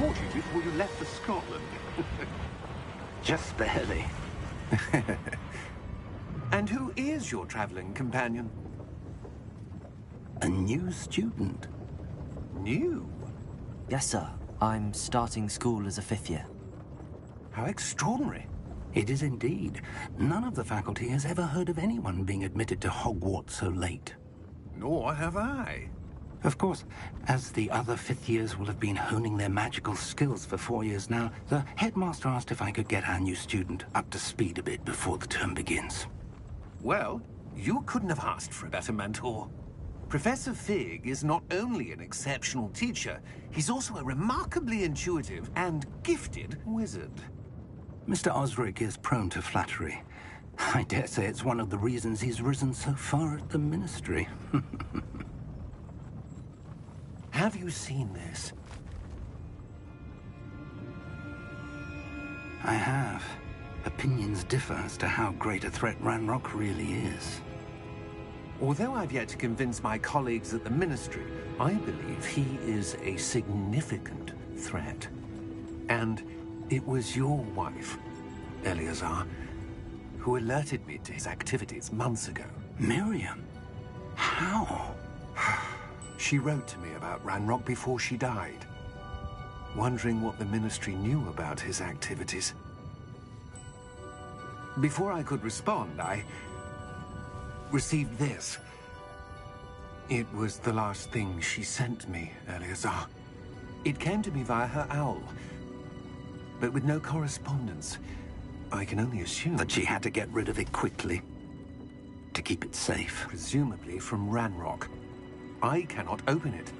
caught you before you left for Scotland. Just barely. And who is your traveling companion? A new student. New? Yes, sir. I'm starting school as a 5th year. How extraordinary. It is indeed. None of the faculty has ever heard of anyone being admitted to Hogwarts so late. Nor have I. Of course, as the other 5th years will have been honing their magical skills for 4 years now, the headmaster asked if I could get our new student up to speed a bit before the term begins. Well, you couldn't have asked for a better mentor. Professor Fig is not only an exceptional teacher, he's also a remarkably intuitive and gifted wizard. Mr. Osric is prone to flattery. I dare say it's one of the reasons he's risen so far at the Ministry. Have you seen this? I have. Opinions differ as to how great a threat Ranrock really is. Although I've yet to convince my colleagues at the Ministry, I believe he is a significant threat. And it was your wife, Eleazar, who alerted me to his activities months ago. Miriam? How? She wrote to me about Ranrock before she died, wondering what the Ministry knew about his activities. Before I could respond, I received this. It was the last thing she sent me, Eleazar. It came to me via her owl, but with no correspondence. I can only assume that she had to get rid of it quickly, to keep it safe. Presumably from Ranrock. I cannot open it.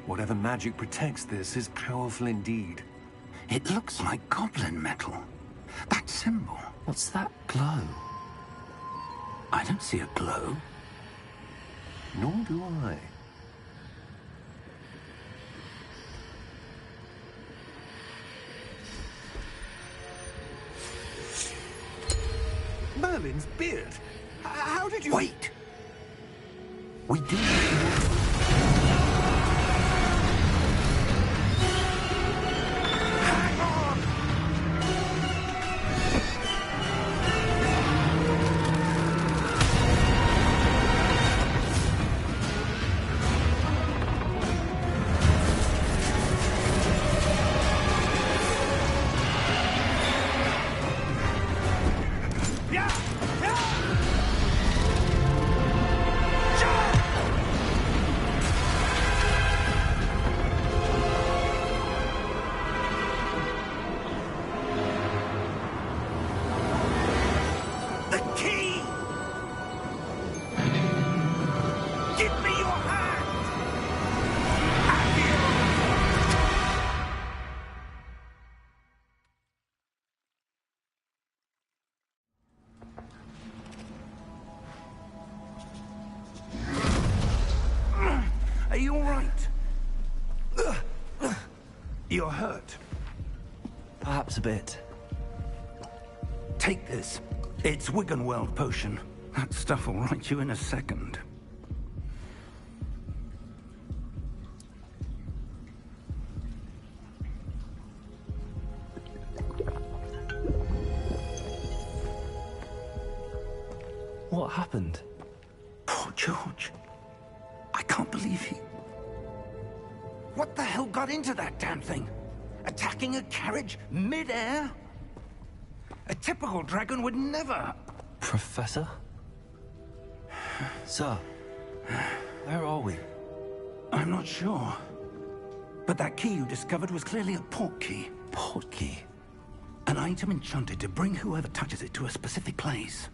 Whatever magic protects this is powerful indeed. It looks like goblin metal. That symbol. What's that glow? I don't see a glow. Nor do I. Merlin's beard. How did you... Wait! We do... Are you all right? You're hurt. Perhaps a bit. Take this. It's Wiggenweld potion. That stuff will right you in a second. What happened? Poor George. I can't believe he... What the hell got into that damn thing? Attacking a carriage mid-air? A typical dragon would never... Professor? Sir, where are we? I'm not sure. But that key you discovered was clearly a port key. Port key? An item enchanted to bring whoever touches it to a specific place.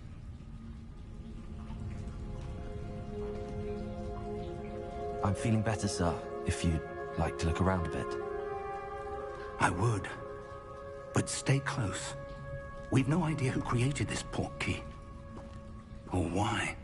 I'm feeling better, sir, if you'd like to look around a bit. I would. But stay close. We've no idea who created this port key. Or why.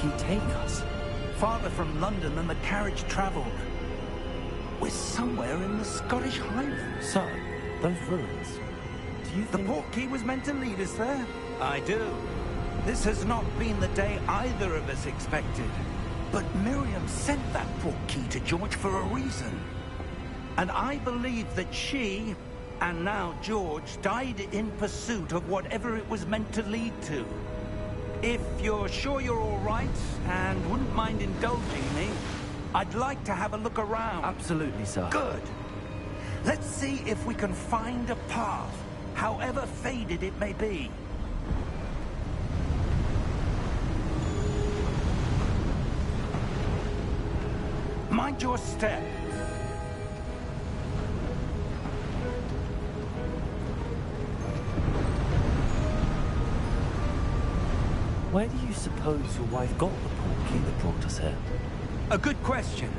portkey take us? Farther from London than the carriage travelled. We're somewhere in the Scottish Highlands. Sir, those ruins. Do you The think... portkey was meant to lead us there? I do. This has not been the day either of us expected. But Miriam sent that portkey to George for a reason. And I believe that she, and now George, died in pursuit of whatever it was meant to lead to. If you're sure you're all right, and wouldn't mind indulging me, I'd like to have a look around. Absolutely, sir. Good. Let's see if we can find a path, however faded it may be. Mind your step. Where do you suppose your wife got the portkey that brought us here? A good question.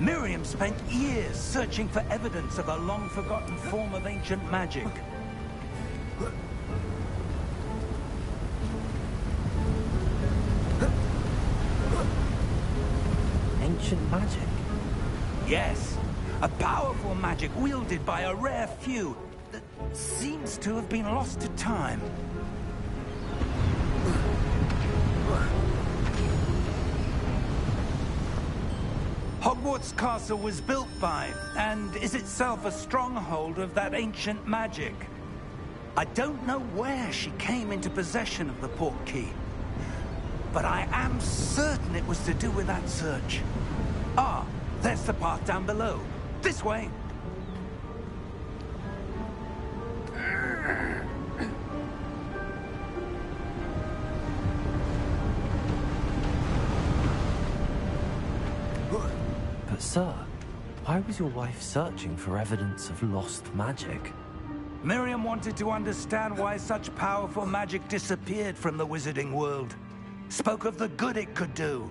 Miriam spent years searching for evidence of a long-forgotten form of ancient magic. Ancient magic? Yes, a powerful magic wielded by a rare few that seems to have been lost to time. Hogwarts Castle was built by, and is itself a stronghold of that ancient magic. I don't know where she came into possession of the portkey, but I am certain it was to do with that search. Ah, there's the path down below. This way. But sir, why was your wife searching for evidence of lost magic? Miriam wanted to understand why such powerful magic disappeared from the wizarding world. Spoke of the good it could do.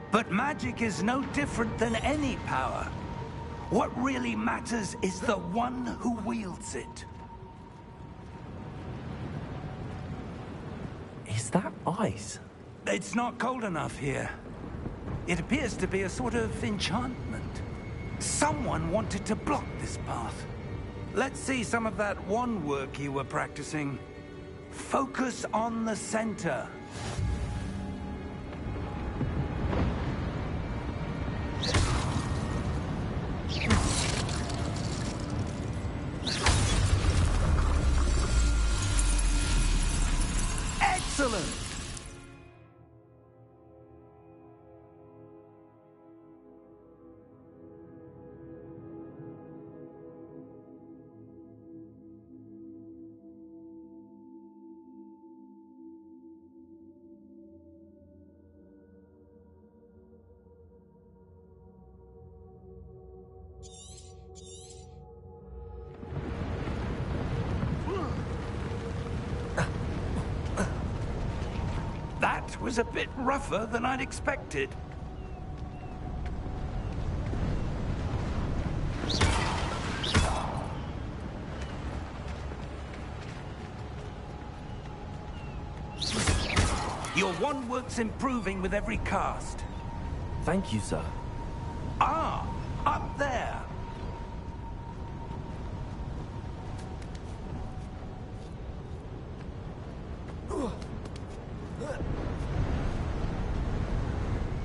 But magic is no different than any power. What really matters is the one who wields it. Is that ice? It's not cold enough here. It appears to be a sort of enchantment. Someone wanted to block this path. Let's see some of that wand work you were practicing. Focus on the center. Excellent! That was a bit rougher than I'd expected. Your wand work's improving with every cast. Thank you, sir. Ah, up there.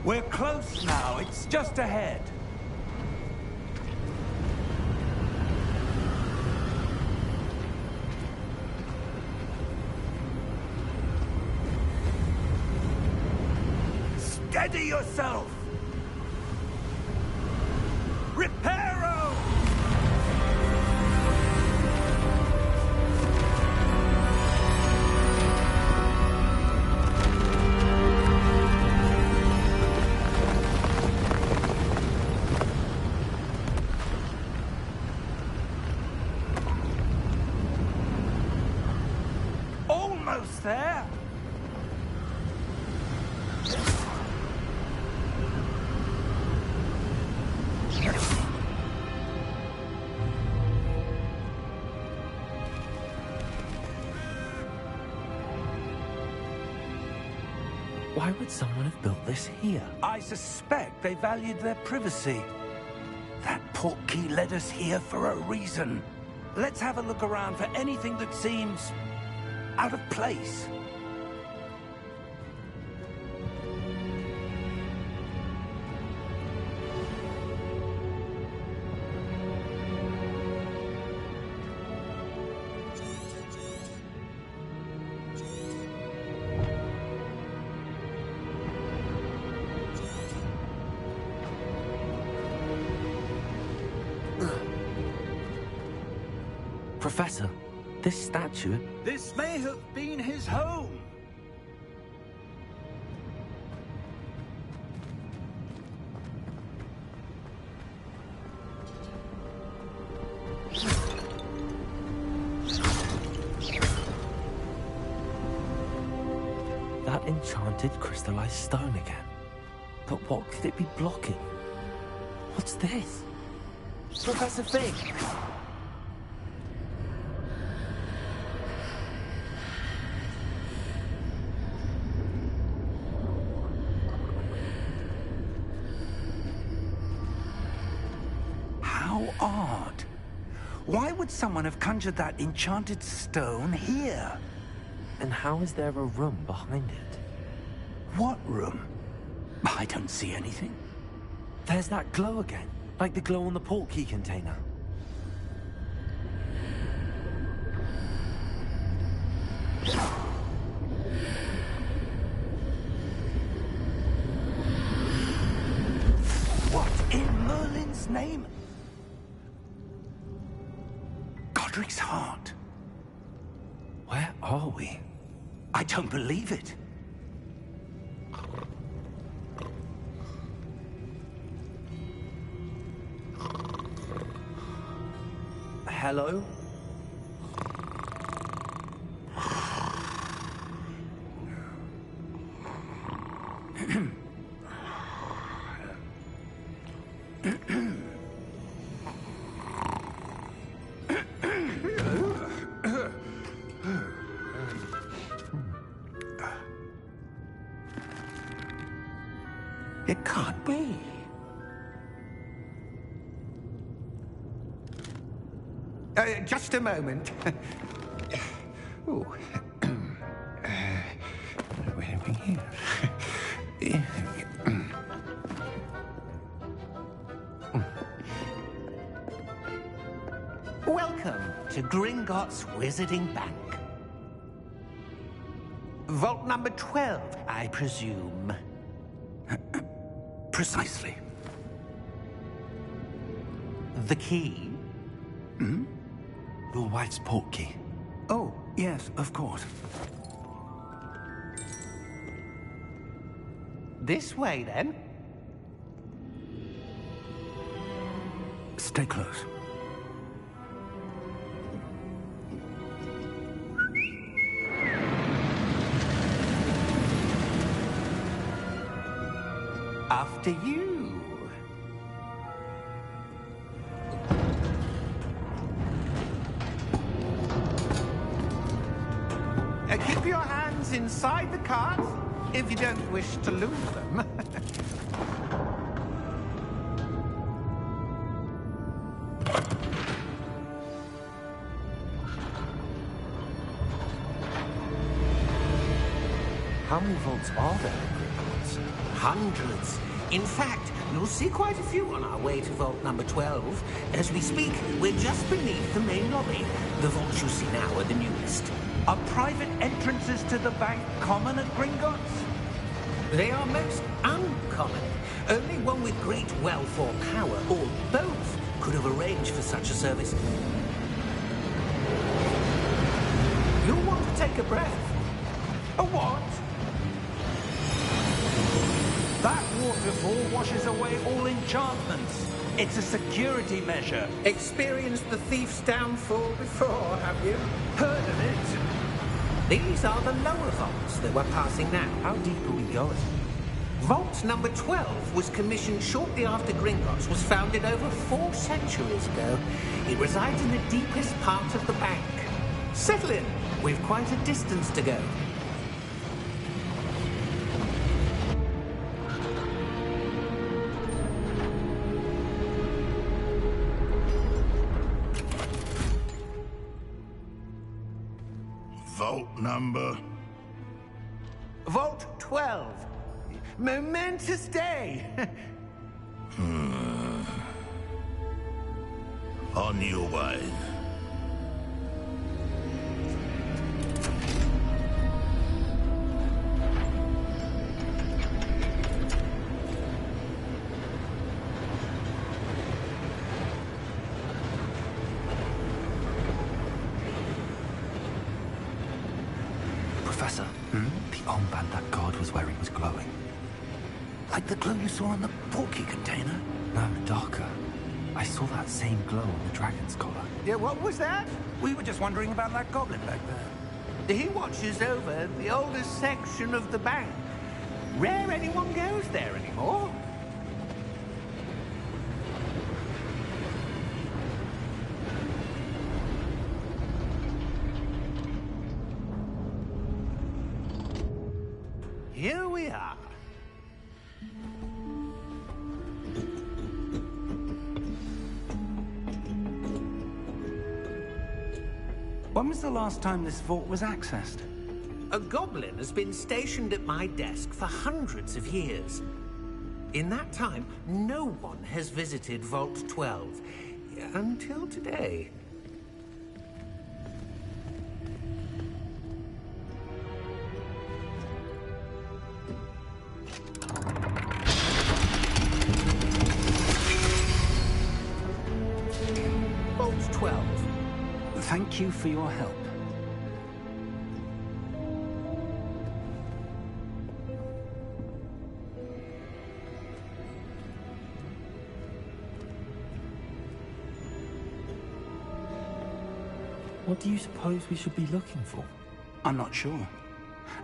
We're close now. It's just ahead. Steady yourself! Reparo! Almost there! Why would someone have built this here? I suspect they valued their privacy. That portkey led us here for a reason. Let's have a look around for anything that seems out of place. Professor, this statue... This may have been his home. That enchanted crystallized stone again. But what could it be blocking? What's this? Professor Fig! How odd. Why would someone have conjured that enchanted stone here? And how is there a room behind it? What room? I don't see anything. There's that glow again, like the glow on the portkey container. What in Merlin's name? Godric's heart. Where are we? I don't believe it. Hello? It can't be. Just a moment. Ooh. Where are we here? Welcome to Gringotts Wizarding Bank. Vault number 12, I presume. Precisely. The key? Hmm? Your wife's portkey. Oh, yes, of course. This way, then. Stay close. After you. Keep your hands inside the cart if you don't wish to lose them. How many vaults are there in Gringotts? Hundreds. In fact, you'll see quite a few on our way to vault number 12. As we speak, we're just beneath the main lobby. The vaults you see now are the newest. Are private entrances to the bank common at Gringotts? They are most uncommon. Only one with great wealth or power, or both, could have arranged for such a service. You'll want to take a breath. A what? That waterfall washes away all enchantments. It's a security measure. Experienced the thief's downfall before, have you? Heard of it? These are the lower vaults that we're passing now. How deep are we going? Vault number 12 was commissioned shortly after Gringotts was founded over 4 centuries ago. It resides in the deepest part of the bank. Settle in. We've quite a distance to go. vault number? Vault 12. Momentous day. On your way. Professor, the armband that guard was wearing was glowing. Like the glow you saw on the portkey container? No, darker. I saw that same glow on the dragon's collar. Yeah, what was that? We were just wondering about that goblin back there. He watches over the oldest section of the bank. Rare anyone goes there anymore. Here we are. When was the last time this vault was accessed? A goblin has been stationed at my desk for hundreds of years. In that time, no one has visited Vault 12. Until today. Vault 12. Thank you for your help. What do you suppose we should be looking for? I'm not sure.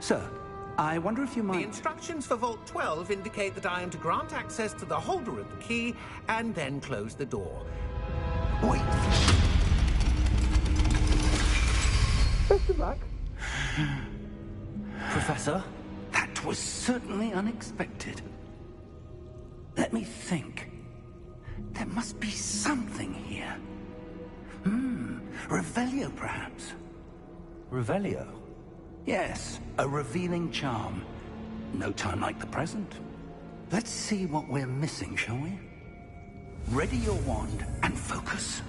Sir, I wonder if you The might... instructions for Vault 12 indicate that I am to grant access to the holder of the key and then close the door. Wait! Best of luck. Professor? That was certainly unexpected. Let me think. There must be something here. Revelio, perhaps? Revelio? Yes, a revealing charm. No time like the present. Let's see what we're missing, shall we? Ready your wand and focus.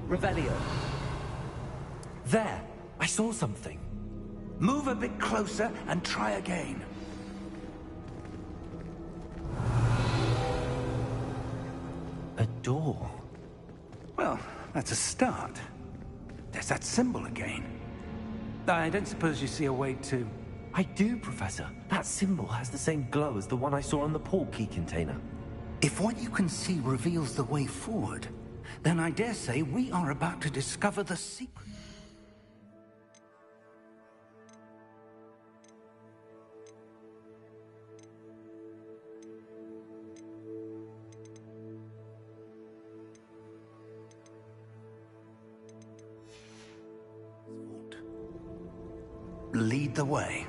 Revelio. There! I saw something. Move a bit closer and try again. A door. Well, that's a start. There's that symbol again. I don't suppose you see a way to... I do, Professor. That symbol has the same glow as the one I saw on the portkey container. If what you can see reveals the way forward, then I dare say we are about to discover the secret. Lead the way.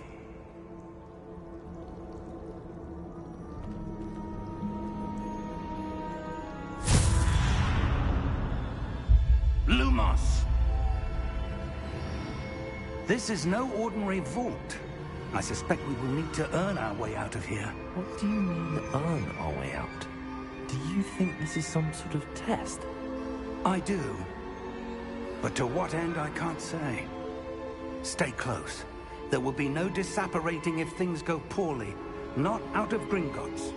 Lumos! This is no ordinary vault. I suspect we will need to earn our way out of here. What do you mean, earn our way out? Do you think this is some sort of test? I do. But to what end, I can't say. Stay close. There will be no disapparating if things go poorly. Not out of Gringotts.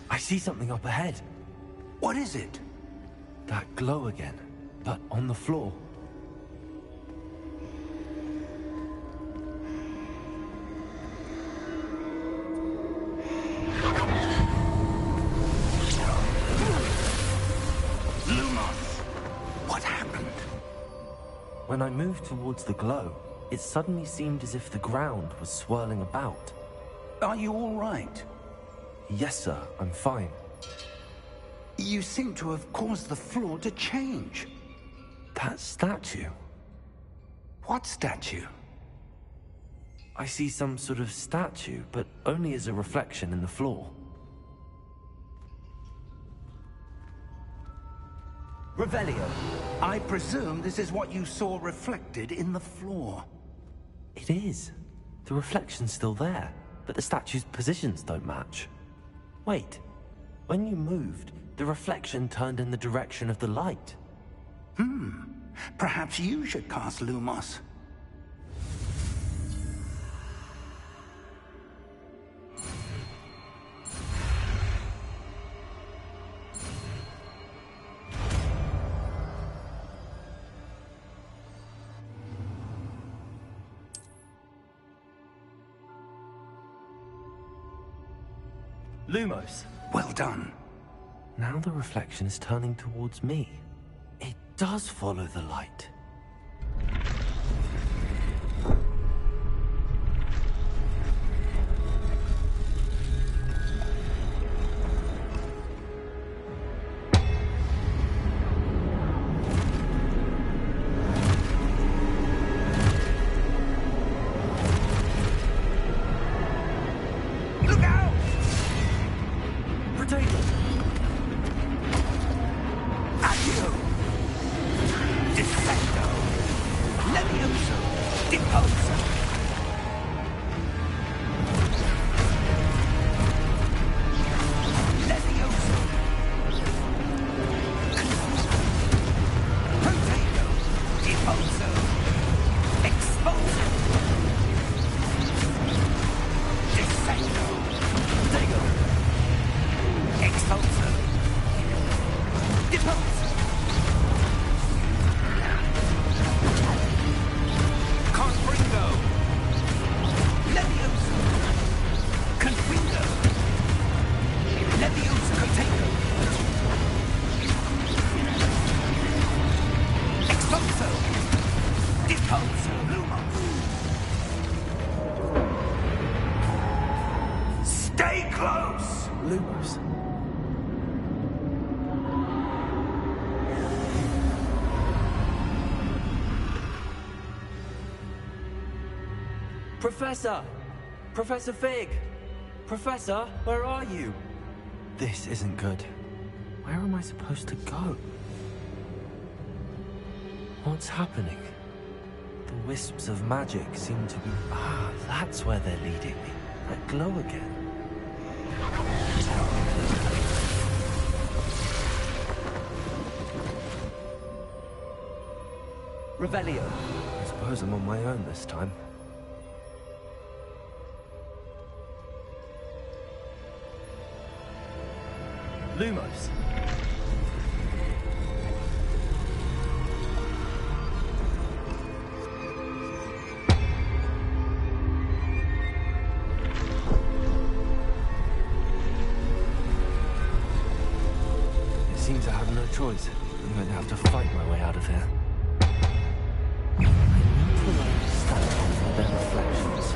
I see something up ahead. What is it? That glow again, but on the floor. Lumos! What happened? When I moved towards the glow, it suddenly seemed as if the ground was swirling about. Are you all right? Yes, sir, I'm fine. You seem to have caused the floor to change. That statue? What statue? I see some sort of statue, but only as a reflection in the floor. Revelio, I presume this is what you saw reflected in the floor. It is. The reflection's still there, but the statue's positions don't match. Wait, when you moved, the reflection turned in the direction of the light. Perhaps you should cast Lumos. Lumos! Well done. Now the reflection is turning towards me. It does follow the light. Stay close! Lumos. Professor! Professor Fig! Professor, where are you? This isn't good. Where am I supposed to go? What's happening? The wisps of magic seem to be... Ah, that's where they're leading me. That glow again. Revelio. I suppose I'm on my own this time. Lumos. It seems I have no choice. I'm going to have to fight my way out of here. I need to learn to stand from their reflections.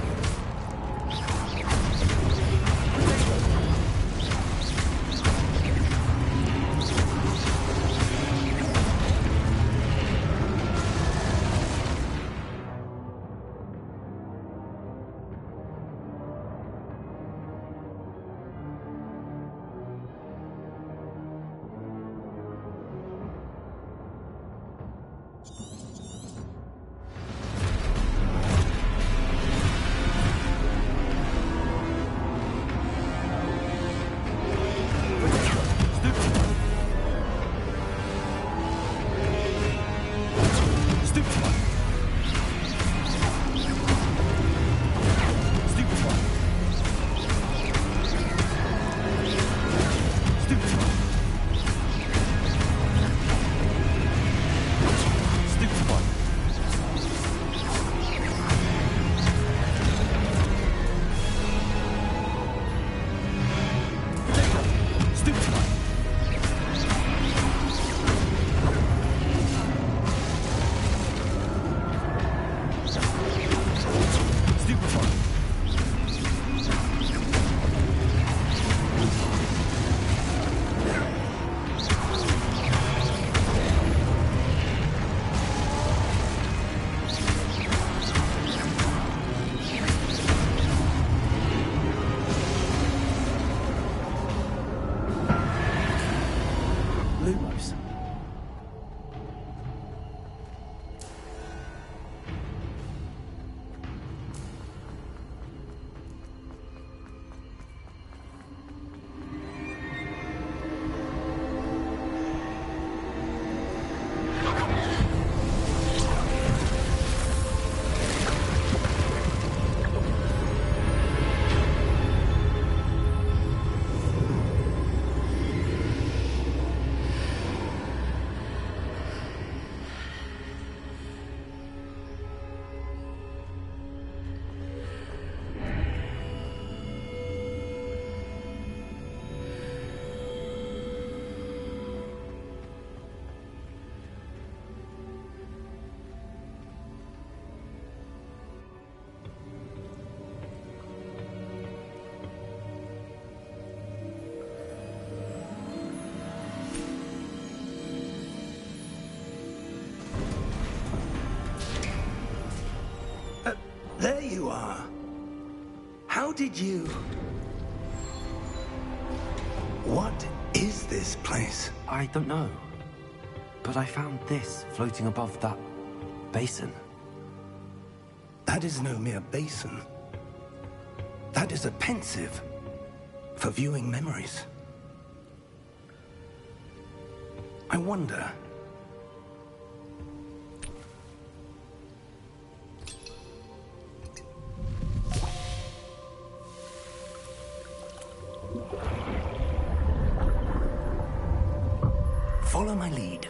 you are. How did you... What is this place? I don't know. But I found this floating above that basin. That is no mere basin. That is a pensive for viewing memories. I wonder... Follow my lead.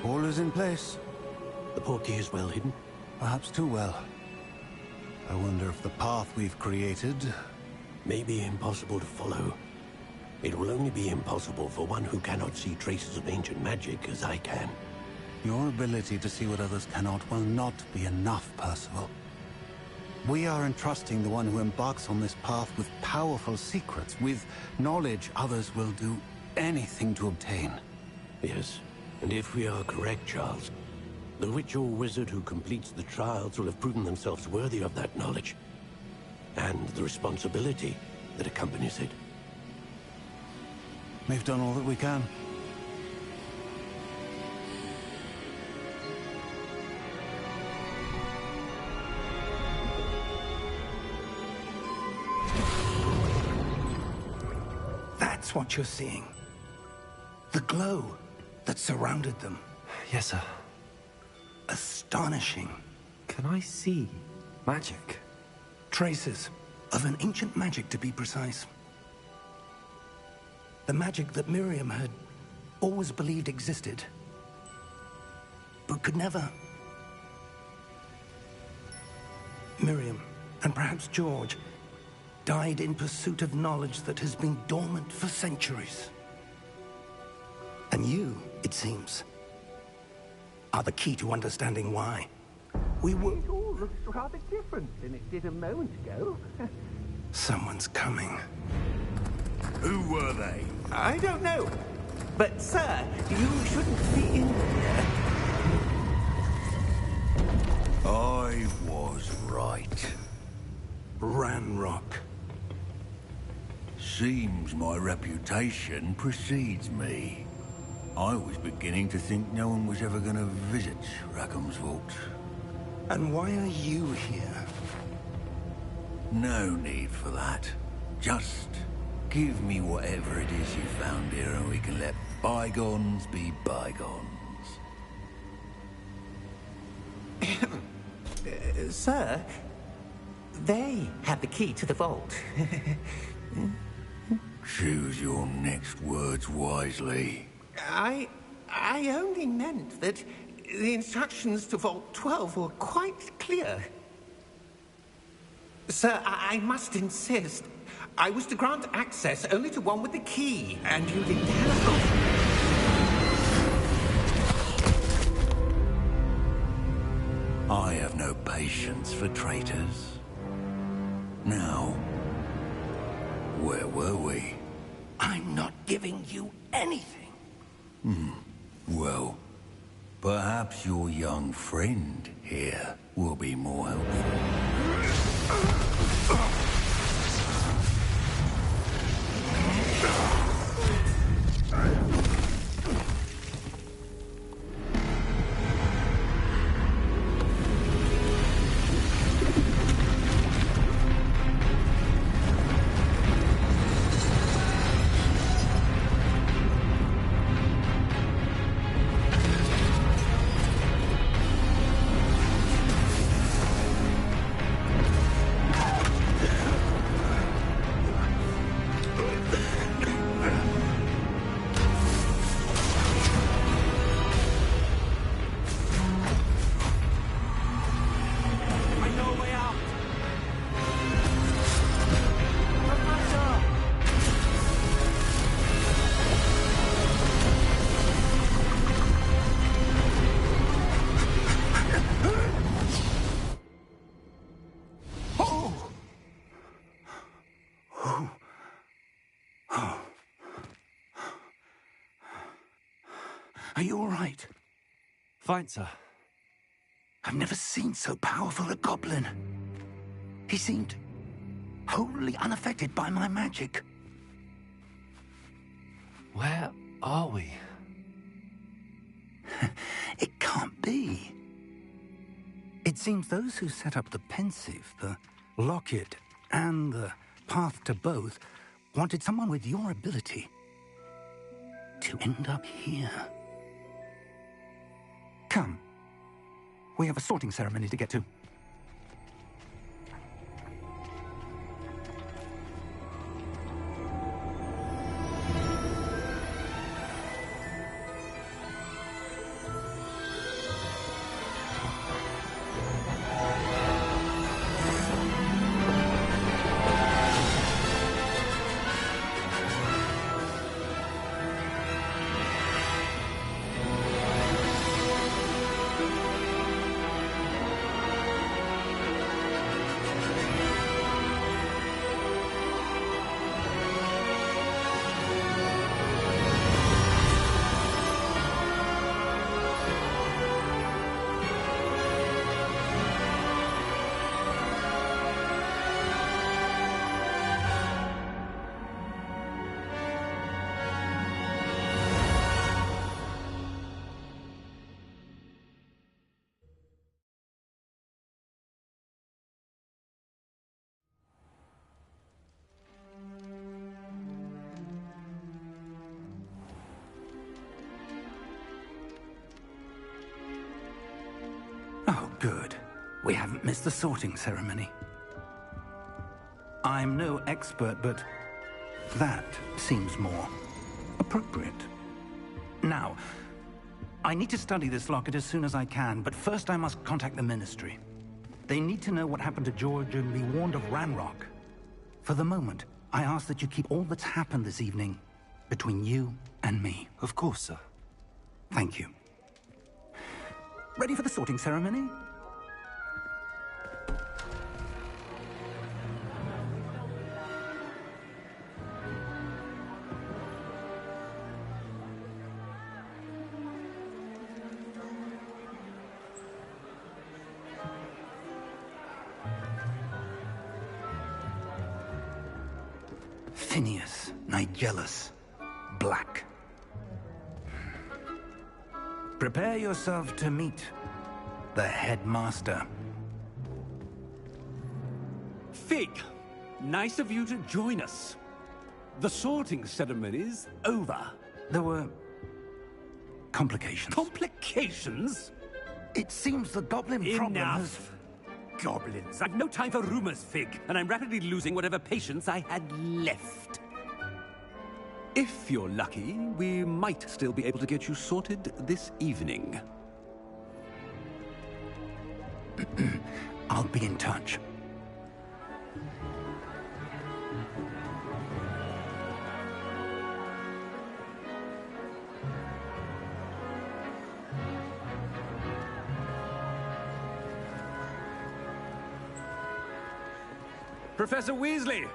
All is in place. The portkey is well hidden. Perhaps too well. I wonder if the path we've created... May be impossible to follow. It will only be impossible for one who cannot see traces of ancient magic as I can. Your ability to see what others cannot will not be enough, Percival. We are entrusting the one who embarks on this path with powerful secrets, with knowledge others will do anything to obtain. Yes, and if we are correct, Charles, the witch or wizard who completes the trials will have proven themselves worthy of that knowledge, and the responsibility that accompanies it. We've done all that we can. That's what you're seeing. The glow that surrounded them. Yes, sir. Astonishing. Can I see magic? Traces of an ancient magic, to be precise. The magic that Miriam had always believed existed, but could never. Miriam, and perhaps George, died in pursuit of knowledge that has been dormant for centuries. And you, it seems, are the key to understanding why. It all looks rather different than it did a moment ago. Someone's coming. Who were they? I don't know. But, sir, you shouldn't be in here. I was right. Ranrock. Seems my reputation precedes me. I was beginning to think no one was ever going to visit Rackham's vault. And why are you here? No need for that. Just give me whatever it is you found here and we can let bygones be bygones. Sir, they have the key to the vault. Choose your next words wisely. I only meant that the instructions to Vault 12 were quite clear. Sir, I must insist. I was to grant access only to one with the key, and you didn't have. I have no patience for traitors. Now, where were we? I'm not giving you anything. Well, perhaps your young friend here will be more helpful. Are you all right? Fine, sir. I've never seen so powerful a goblin. He seemed wholly unaffected by my magic. Where are we? It can't be. It seems those who set up the Pensieve, the Locket, and the Path to Both wanted someone with your ability to end up here. Come. We have a sorting ceremony to get to. Oh, good. We haven't missed the sorting ceremony. I'm no expert, but that seems more appropriate. Now, I need to study this locket as soon as I can, but first I must contact the Ministry. They need to know what happened to George and be warned of Ranrock. For the moment, I ask that you keep all that's happened this evening between you and me. Of course, sir. Thank you. Ready for the sorting ceremony? Phineas Nigellus Black. Prepare yourself to meet the headmaster. Fig, nice of you to join us. The sorting ceremony's over. There were complications. Complications? It seems the goblin problem has... Enough. Goblins. I've no time for rumors, Fig, and I'm rapidly losing whatever patience I had left. If you're lucky, we might still be able to get you sorted this evening. I'll be in touch. Professor Weasley,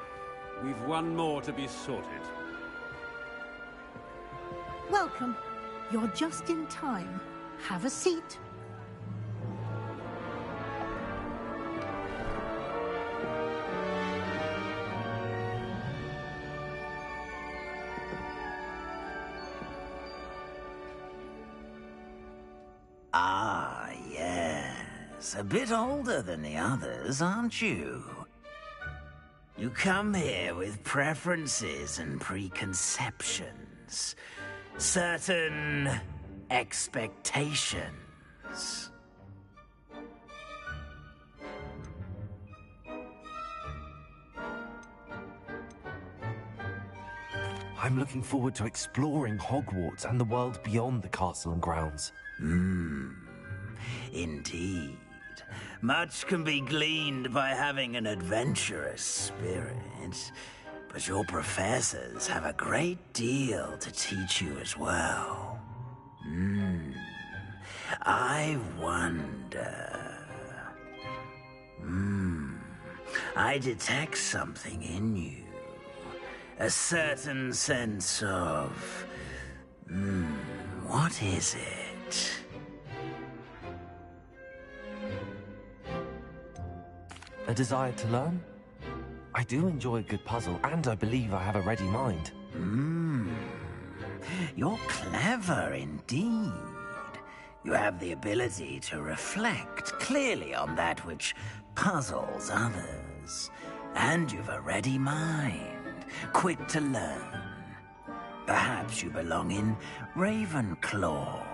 we've one more to be sorted. Welcome. You're just in time. Have a seat. Ah, yes. A bit older than the others, aren't you? You come here with preferences and preconceptions. Certain expectations. I'm looking forward to exploring Hogwarts and the world beyond the castle and grounds. Indeed. Much can be gleaned by having an adventurous spirit, but your professors have a great deal to teach you as well. I wonder... I detect something in you. A certain sense of... What is it? A desire to learn? I do enjoy a good puzzle, and I believe I have a ready mind. You're clever indeed. You have the ability to reflect clearly on that which puzzles others. And you've a ready mind, quick to learn. Perhaps you belong in Ravenclaw.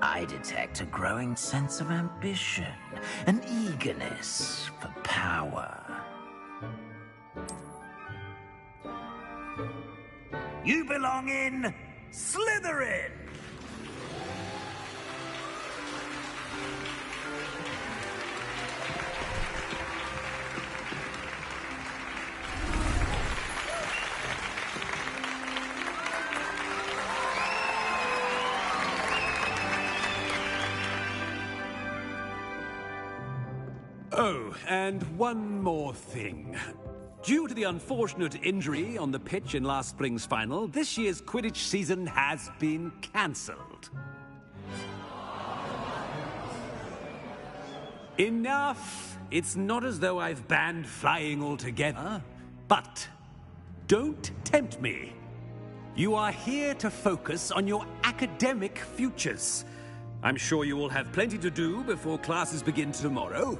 I detect a growing sense of ambition, an eagerness for power. You belong in Slytherin! Oh, and one more thing. Due to the unfortunate injury on the pitch in last spring's final, this year's Quidditch season has been cancelled. Enough! It's not as though I've banned flying altogether, but don't tempt me. You are here to focus on your academic futures. I'm sure you will have plenty to do before classes begin tomorrow.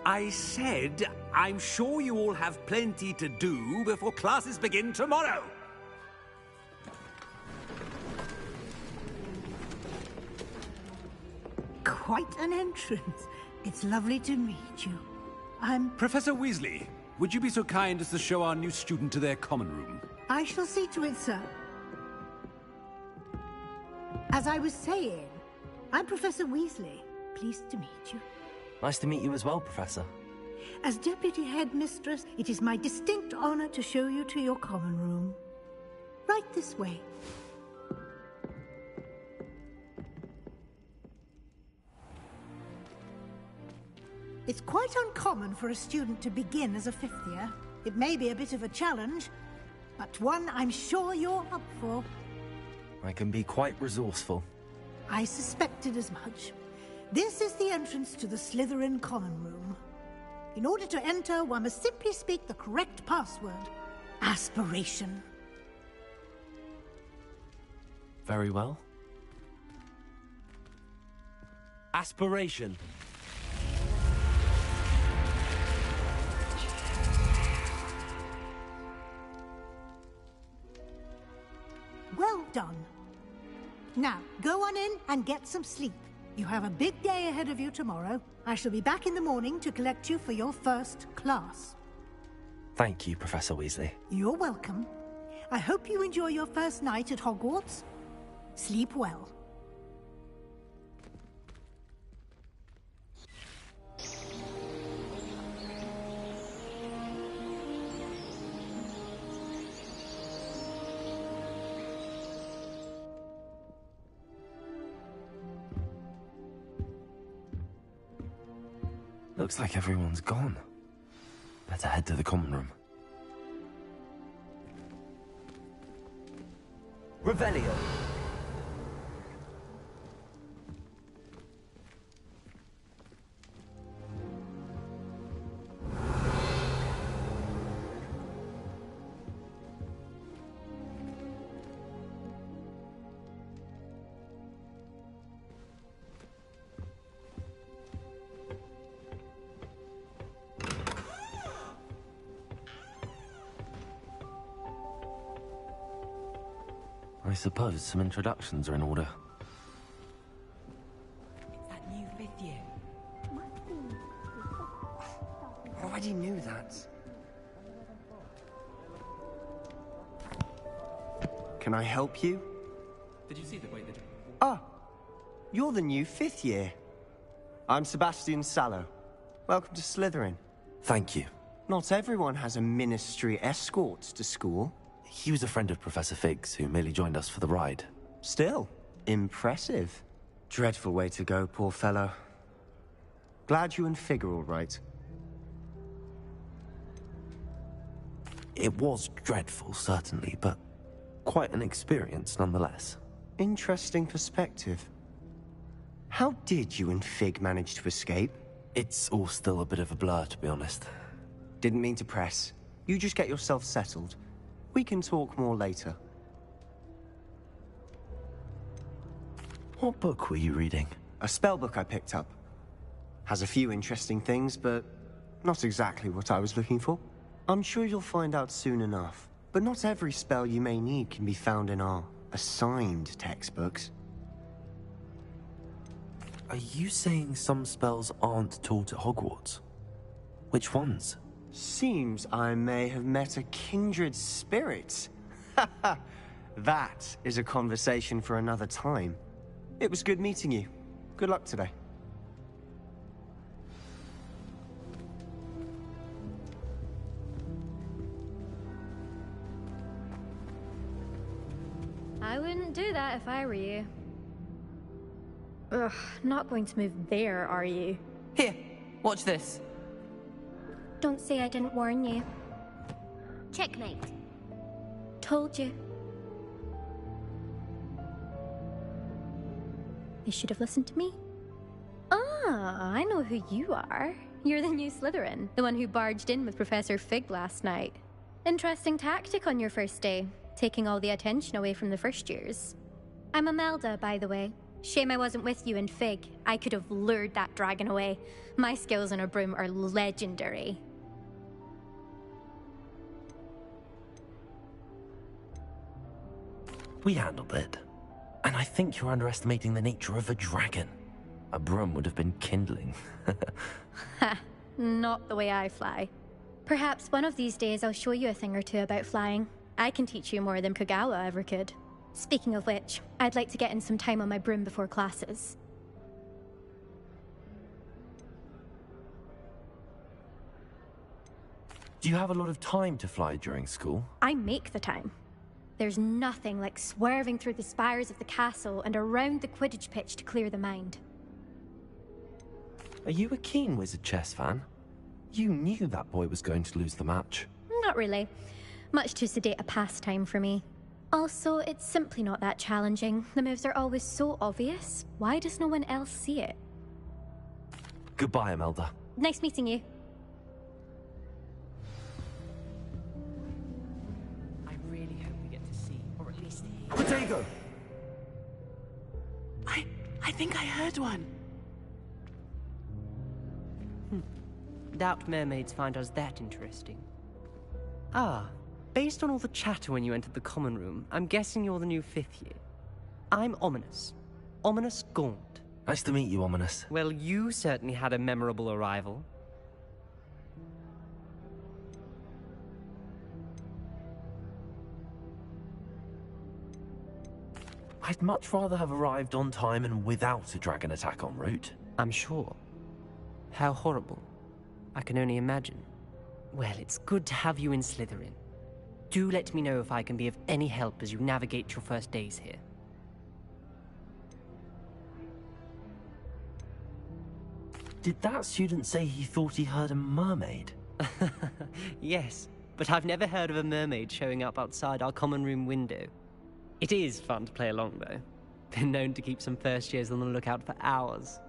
I said, I'm sure you all have plenty to do before classes begin tomorrow. Quite an entrance. It's lovely to meet you. I'm... Professor Weasley, would you be so kind as to show our new student to their common room? I shall see to it, sir. As I was saying, I'm Professor Weasley. Pleased to meet you. Nice to meet you as well, Professor. As Deputy Headmistress, it is my distinct honor to show you to your common room. Right this way. It's quite uncommon for a student to begin as a fifth year. It may be a bit of a challenge, but one I'm sure you're up for. I can be quite resourceful. I suspected as much. This is the entrance to the Slytherin common room. In order to enter, one must simply speak the correct password. Aspiration. Very well. Aspiration. Well done. Now, go on in and get some sleep. You have a big day ahead of you tomorrow. I shall be back in the morning to collect you for your first class. Thank you, Professor Weasley. You're welcome. I hope you enjoy your first night at Hogwarts. Sleep well. Looks like everyone's gone. Better head to the common room. Revelio. I suppose some introductions are in order. It's that new 5th year. I already knew that. Can I help you? Did you see the way that... Ah, you're the new 5th year. I'm Sebastian Sallow. Welcome to Slytherin. Thank you. Not everyone has a ministry escort to school. He was a friend of Professor Fig's, who merely joined us for the ride. Still, impressive. Dreadful way to go, poor fellow. Glad you and Fig are all right. It was dreadful, certainly, but quite an experience nonetheless. Interesting perspective. How did you and Fig manage to escape? It's all still a bit of a blur, to be honest. Didn't mean to press. You just get yourself settled. We can talk more later. What book were you reading? A spell book I picked up. Has a few interesting things, but not exactly what I was looking for. I'm sure you'll find out soon enough. But not every spell you may need can be found in our assigned textbooks. Are you saying some spells aren't taught at Hogwarts? Which ones? Seems I may have met a kindred spirit. That is a conversation for another time. It was good meeting you. Good luck today. I wouldn't do that if I were you. Ugh, not going to move there, are you? Here, watch this. Don't say I didn't warn you. Checkmate. Told you. You should have listened to me. Ah, I know who you are. You're the new Slytherin, the one who barged in with Professor Fig last night. Interesting tactic on your first day, taking all the attention away from the first years. I'm Imelda, by the way. Shame I wasn't with you in Fig. I could have lured that dragon away. My skills on a broom are legendary. We handled it. And I think you're underestimating the nature of a dragon. A broom would have been kindling. Ha, not the way I fly. Perhaps one of these days I'll show you a thing or two about flying. I can teach you more than Kogawa ever could. Speaking of which, I'd like to get in some time on my broom before classes. Do you have a lot of time to fly during school? I make the time. There's nothing like swerving through the spires of the castle and around the Quidditch pitch to clear the mind. Are you a keen Wizard chess fan? You knew that boy was going to lose the match. Not really. Much too sedate a pastime for me. Also, it's simply not that challenging. The moves are always so obvious. Why does no one else see it? Goodbye, Imelda. Nice meeting you. I really hope we get to see, or at least hear. Protego! I think I heard one. Doubt mermaids find us that interesting. Ah, based on all the chatter when you entered the common room, I'm guessing you're the new 5th year. I'm Ominis. Ominis Gaunt. Nice to meet you, Ominis. Well, you certainly had a memorable arrival. I'd much rather have arrived on time and without a dragon attack en route. I'm sure. How horrible. I can only imagine. Well, it's good to have you in Slytherin. Do let me know if I can be of any help as you navigate your first days here. Did that student say he thought he heard a mermaid? Yes, but I've never heard of a mermaid showing up outside our common room window. It is fun to play along, though. Been known to keep some first years on the lookout for hours.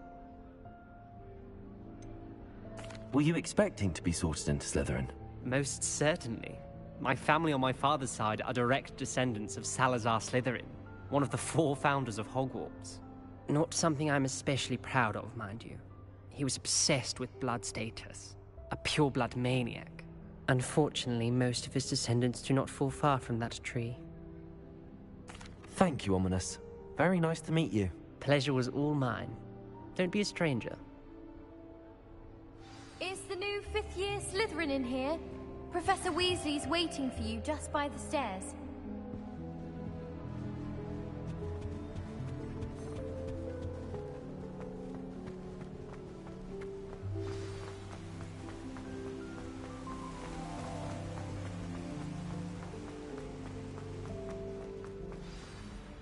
Were you expecting to be sorted into Slytherin? Most certainly. My family on my father's side are direct descendants of Salazar Slytherin, one of the 4 founders of Hogwarts. Not something I'm especially proud of, mind you. He was obsessed with blood status, a pure-blood maniac. Unfortunately, most of his descendants do not fall far from that tree. Thank you, Ominis. Very nice to meet you. Pleasure was all mine. Don't be a stranger. Is the new 5th year Slytherin in here? Professor Weasley's waiting for you just by the stairs.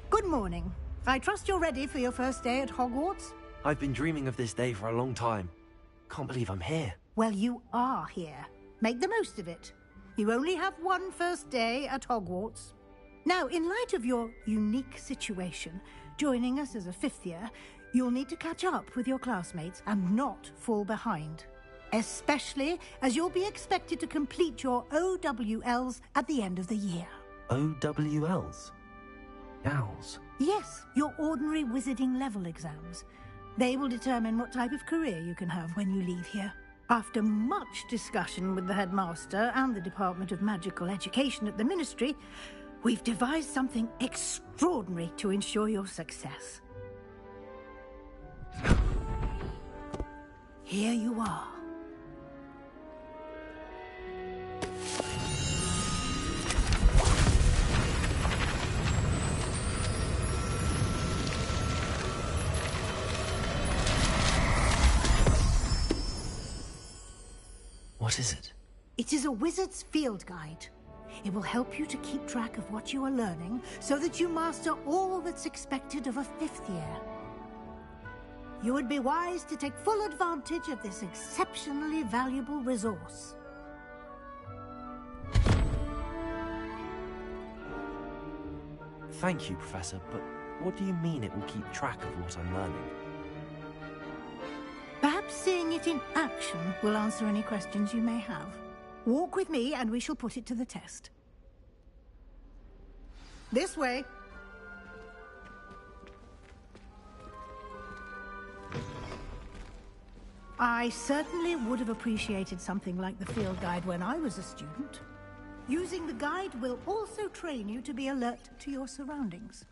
Good morning. I trust you're ready for your first day at Hogwarts? I've been dreaming of this day for a long time. Can't believe I'm here. Well, you are here. Make the most of it. You only have one first day at Hogwarts. Now, in light of your unique situation, joining us as a 5th year, you'll need to catch up with your classmates and not fall behind. Especially as you'll be expected to complete your OWLs at the end of the year. OWLs? Owls? Yes, your ordinary wizarding level exams. They will determine what type of career you can have when you leave here. After much discussion with the headmaster and the Department of Magical Education at the Ministry, we've devised something extraordinary to ensure your success. Here you are. What is it? It is a wizard's field guide. It will help you to keep track of what you are learning so that you master all that's expected of a 5th year. You would be wise to take full advantage of this exceptionally valuable resource. Thank you, Professor, but what do you mean it will keep track of what I'm learning? Perhaps seeing it in action will answer any questions you may have. Walk with me and we shall put it to the test. This way. I certainly would have appreciated something like the field guide when I was a student. Using the guide will also train you to be alert to your surroundings.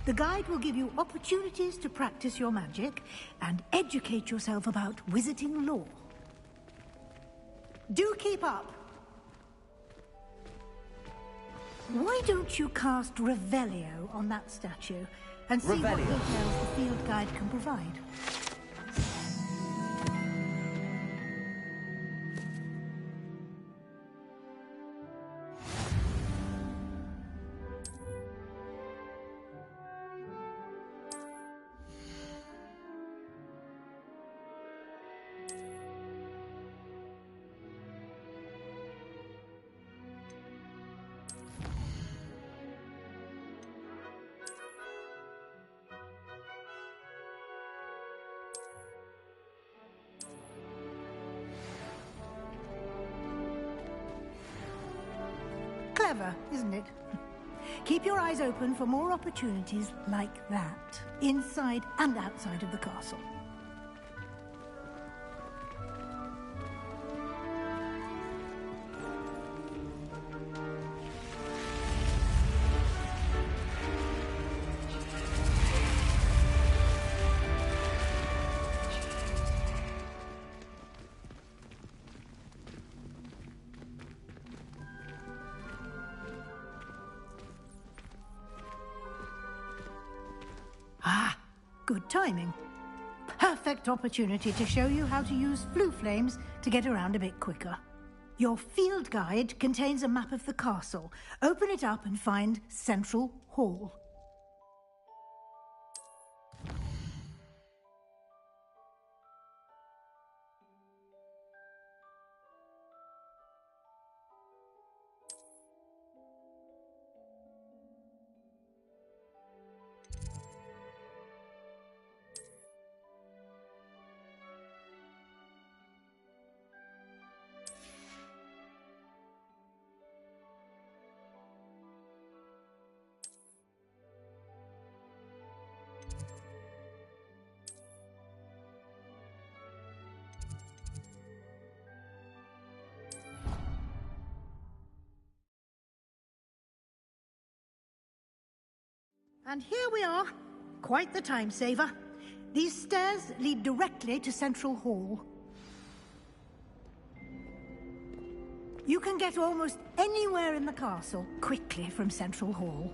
The guide will give you opportunities to practice your magic and educate yourself about wizarding lore. Do keep up! Why don't you cast Revelio on that statue and see what details the field guide can provide? Clever, isn't it? Keep your eyes open for more opportunities like that, inside and outside of the castle. Good timing. Perfect opportunity to show you how to use flue flames to get around a bit quicker. Your field guide contains a map of the castle. Open it up and find Central Hall. And here we are. Quite the time saver. These stairs lead directly to Central Hall. You can get almost anywhere in the castle quickly from Central Hall.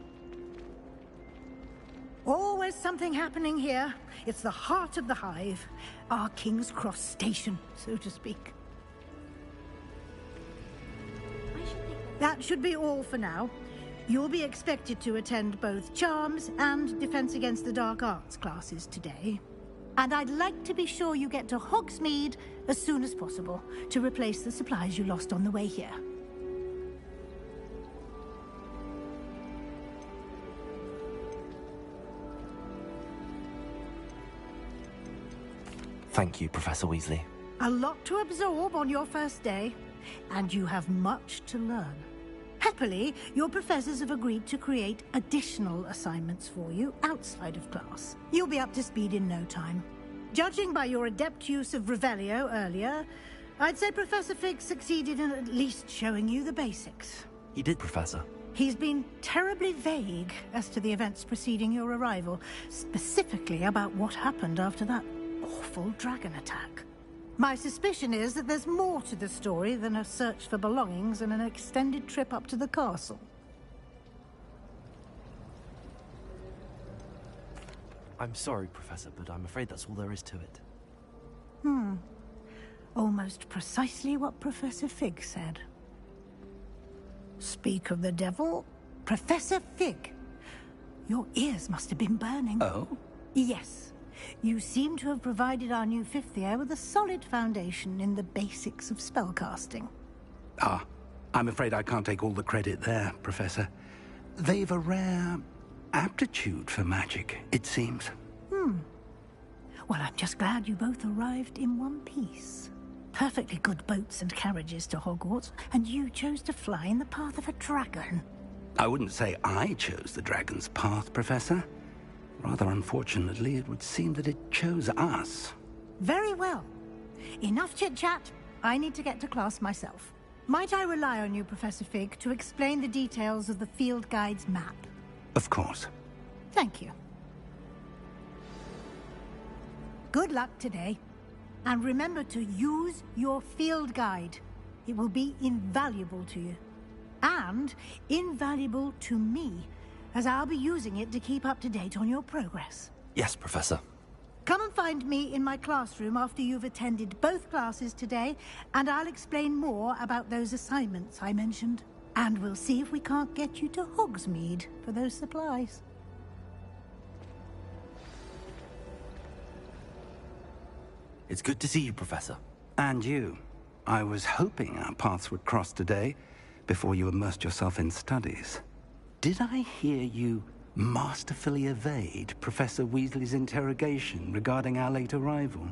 Always something happening here. It's the heart of the Hive. Our King's Cross station, so to speak. That should be all for now. You'll be expected to attend both Charms and Defense Against the Dark Arts classes today. And I'd like to be sure you get to Hogsmeade as soon as possible to replace the supplies you lost on the way here. Thank you, Professor Weasley. A lot to absorb on your first day, and you have much to learn. Happily, your professors have agreed to create additional assignments for you outside of class. You'll be up to speed in no time. Judging by your adept use of Revelio earlier, I'd say Professor Fig succeeded in at least showing you the basics. He did, Professor. He's been terribly vague as to the events preceding your arrival, specifically about what happened after that awful dragon attack. My suspicion is that there's more to the story than a search for belongings and an extended trip up to the castle. I'm sorry, Professor, but I'm afraid that's all there is to it. Almost precisely what Professor Fig said. Speak of the devil, Professor Fig. Your ears must have been burning. Oh? Yes. You seem to have provided our new fifth year with a solid foundation in the basics of spellcasting. Ah, I'm afraid I can't take all the credit there, Professor. They've a rare aptitude for magic, it seems. Well, I'm just glad you both arrived in one piece. Perfectly good boats and carriages to Hogwarts, and you chose to fly in the path of a dragon. I wouldn't say I chose the dragon's path, Professor. Rather unfortunately, it would seem that it chose us. Very well. Enough chit-chat. I need to get to class myself. Might I rely on you, Professor Fig, to explain the details of the field guide's map? Of course. Thank you. Good luck today. And remember to use your field guide. It will be invaluable to you. And invaluable to me, as I'll be using it to keep up to date on your progress. Yes, Professor. Come and find me in my classroom after you've attended both classes today, and I'll explain more about those assignments I mentioned. And we'll see if we can't get you to Hogsmeade for those supplies. It's good to see you, Professor. And you. I was hoping our paths would cross today, before you immersed yourself in studies. Did I hear you masterfully evade Professor Weasley's interrogation regarding our late arrival?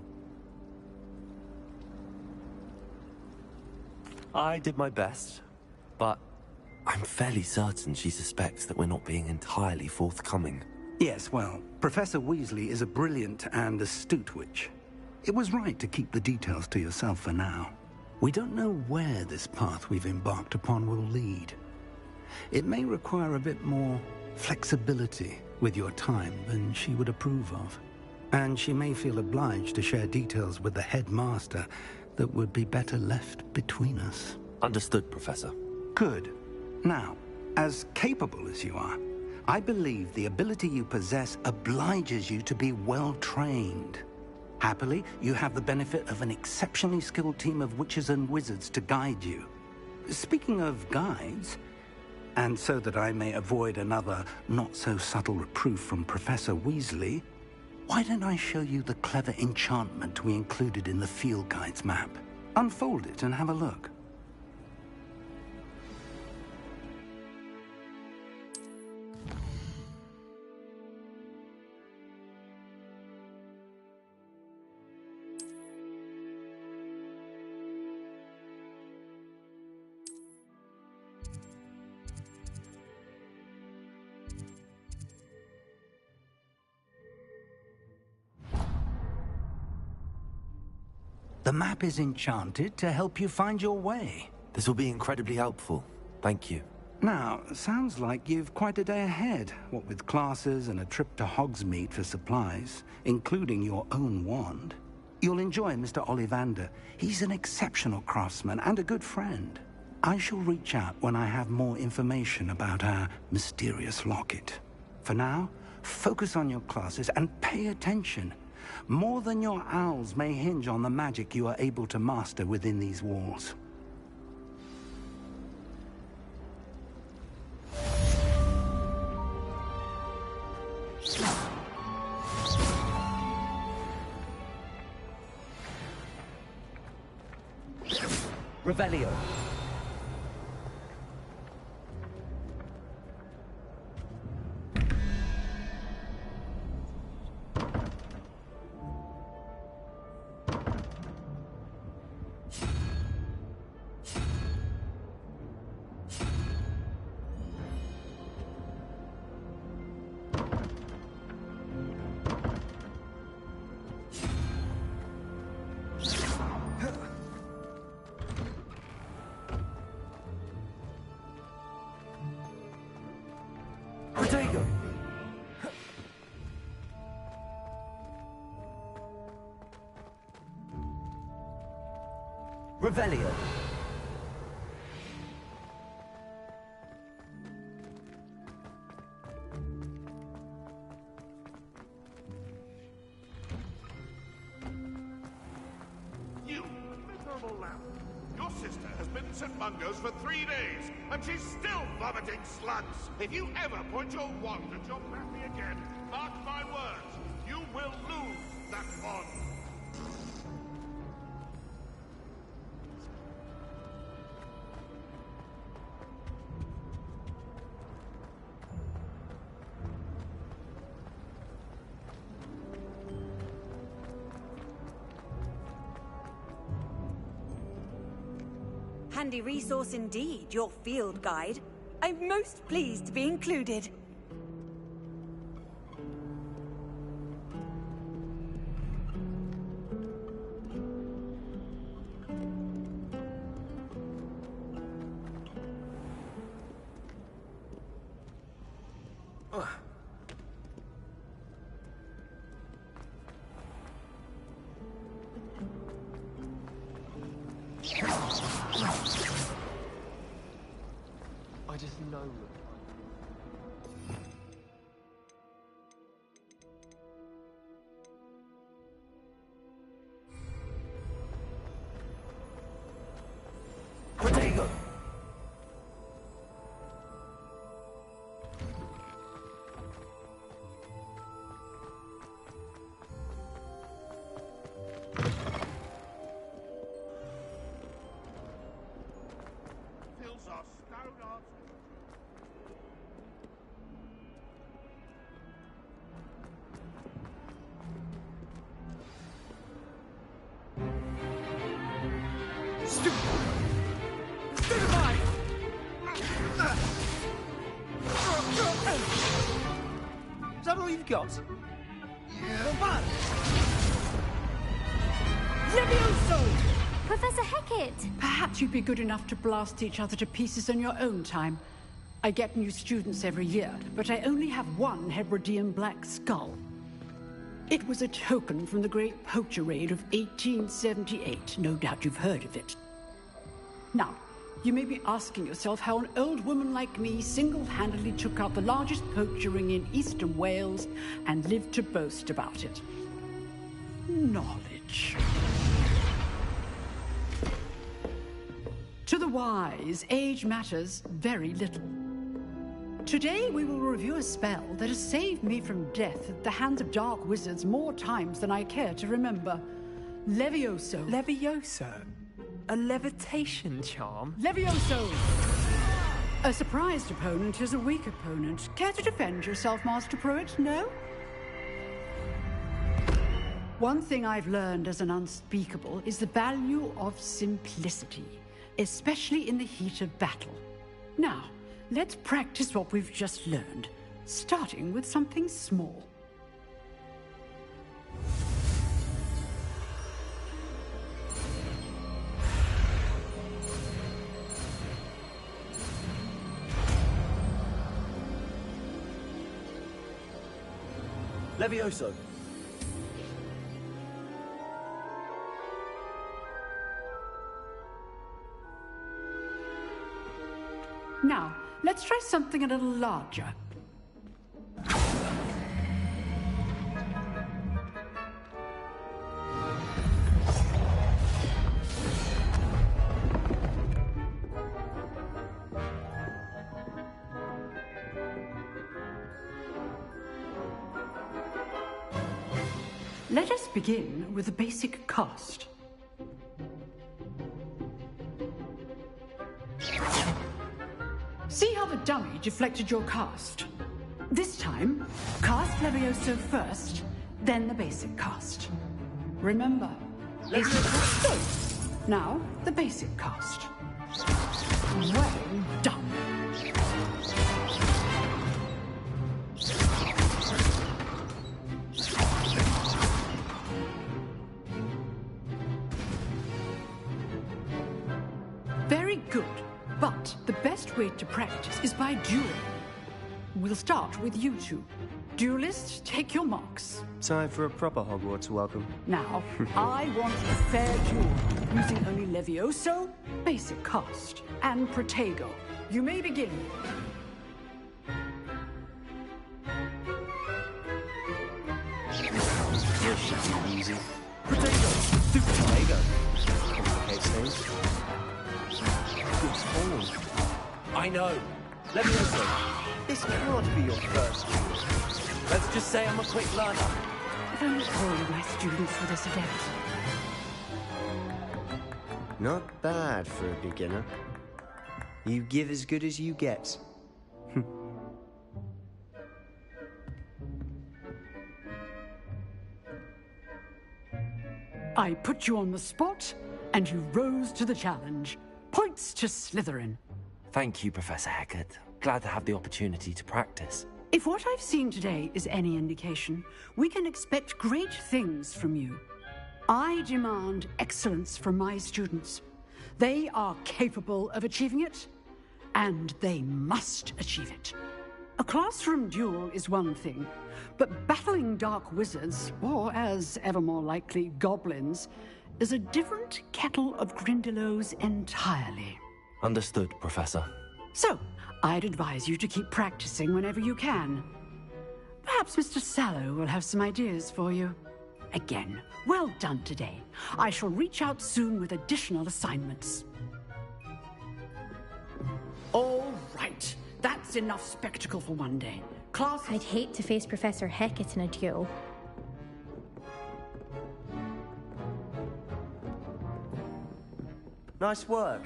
I did my best, but I'm fairly certain she suspects that we're not being entirely forthcoming. Yes, well, Professor Weasley is a brilliant and astute witch. It was right to keep the details to yourself for now. We don't know where this path we've embarked upon will lead. It may require a bit more flexibility with your time than she would approve of. And she may feel obliged to share details with the headmaster that would be better left between us. Understood, Professor. Good. Now, as capable as you are, I believe the ability you possess obliges you to be well-trained. Happily, you have the benefit of an exceptionally skilled team of witches and wizards to guide you. speaking of guides, and so that I may avoid another not-so-subtle reproof from Professor Weasley, why don't I show you the clever enchantment we included in the field guide's map? Unfold it and have a look. The map is enchanted to help you find your way. This will be incredibly helpful. Thank you. Now, sounds like you've quite a day ahead, what with classes and a trip to Hogsmeade for supplies, including your own wand. You'll enjoy Mr. Ollivander. He's an exceptional craftsman and a good friend. I shall reach out when I have more information about our mysterious locket. For now, focus on your classes and pay attention. More than your owls may hinge on the magic you are able to master within these walls. Revelio. Revelio. You miserable lamb! Your sister has been in St. Mungo's for 3 days, and she's still vomiting slugs! If you ever point your wand at your Mappy again, mark my words, you will lose that wand! Handy resource indeed, your field guide. I'm most pleased to be included. I just know. Protego! Fills our stone arms. Is that all you've got? Yeah. Levioso! Professor Hecat! Perhaps you'd be good enough to blast each other to pieces in your own time. I get new students every year, but I only have one Hebridean black skull. It was a token from the Great Poacher Raid of 1878. No doubt you've heard of it. Now, you may be asking yourself how an old woman like me single-handedly took out the largest poacher ring in eastern Wales and lived to boast about it. Knowledge. To the wise, age matters very little. Today we will review a spell that has saved me from death at the hands of dark wizards more times than I care to remember. Levioso. Levioso? A levitation charm? Levioso! A surprised opponent is a weak opponent. Care to defend yourself, Master Pruitt? No? One thing I've learned as an unspeakable is the value of simplicity, especially in the heat of battle. Now, let's practice what we've just learned, starting with something small. Levioso. Now, let's try something a little larger. Let us begin with the basic cast. See how the dummy deflected your cast? This time, cast Levioso first, then the basic cast. Remember, Levioso. Now, the basic cast. Well done. Very good. But the best way to practice is by dueling. We'll start with you two. Duelists, take your marks. Time for a proper Hogwarts welcome. Now, I want a fair duel, using only Levioso, basic cast, and Protego. You may begin. This should be easy. Protego! Do Protego! Complicates things. I know. Levioso. This can't be your first duel. Let's just say I'm a quick learner. If only all of my students for this event. Not bad for a beginner. You give as good as you get. I put you on the spot, and you rose to the challenge. Points to Slytherin. Thank you, Professor Hecat. Glad to have the opportunity to practice. If what I've seen today is any indication, we can expect great things from you. I demand excellence from my students. They are capable of achieving it, and they must achieve it. A classroom duel is one thing, but battling dark wizards, or as ever more likely, goblins, is a different kettle of Grindylows entirely. Understood, Professor. So, I'd advise you to keep practicing whenever you can. Perhaps Mr. Sallow will have some ideas for you. Again, well done today. I shall reach out soon with additional assignments. All right. That's enough spectacle for one day. Class... I'd hate to face Professor Hecat in a duel. Nice work.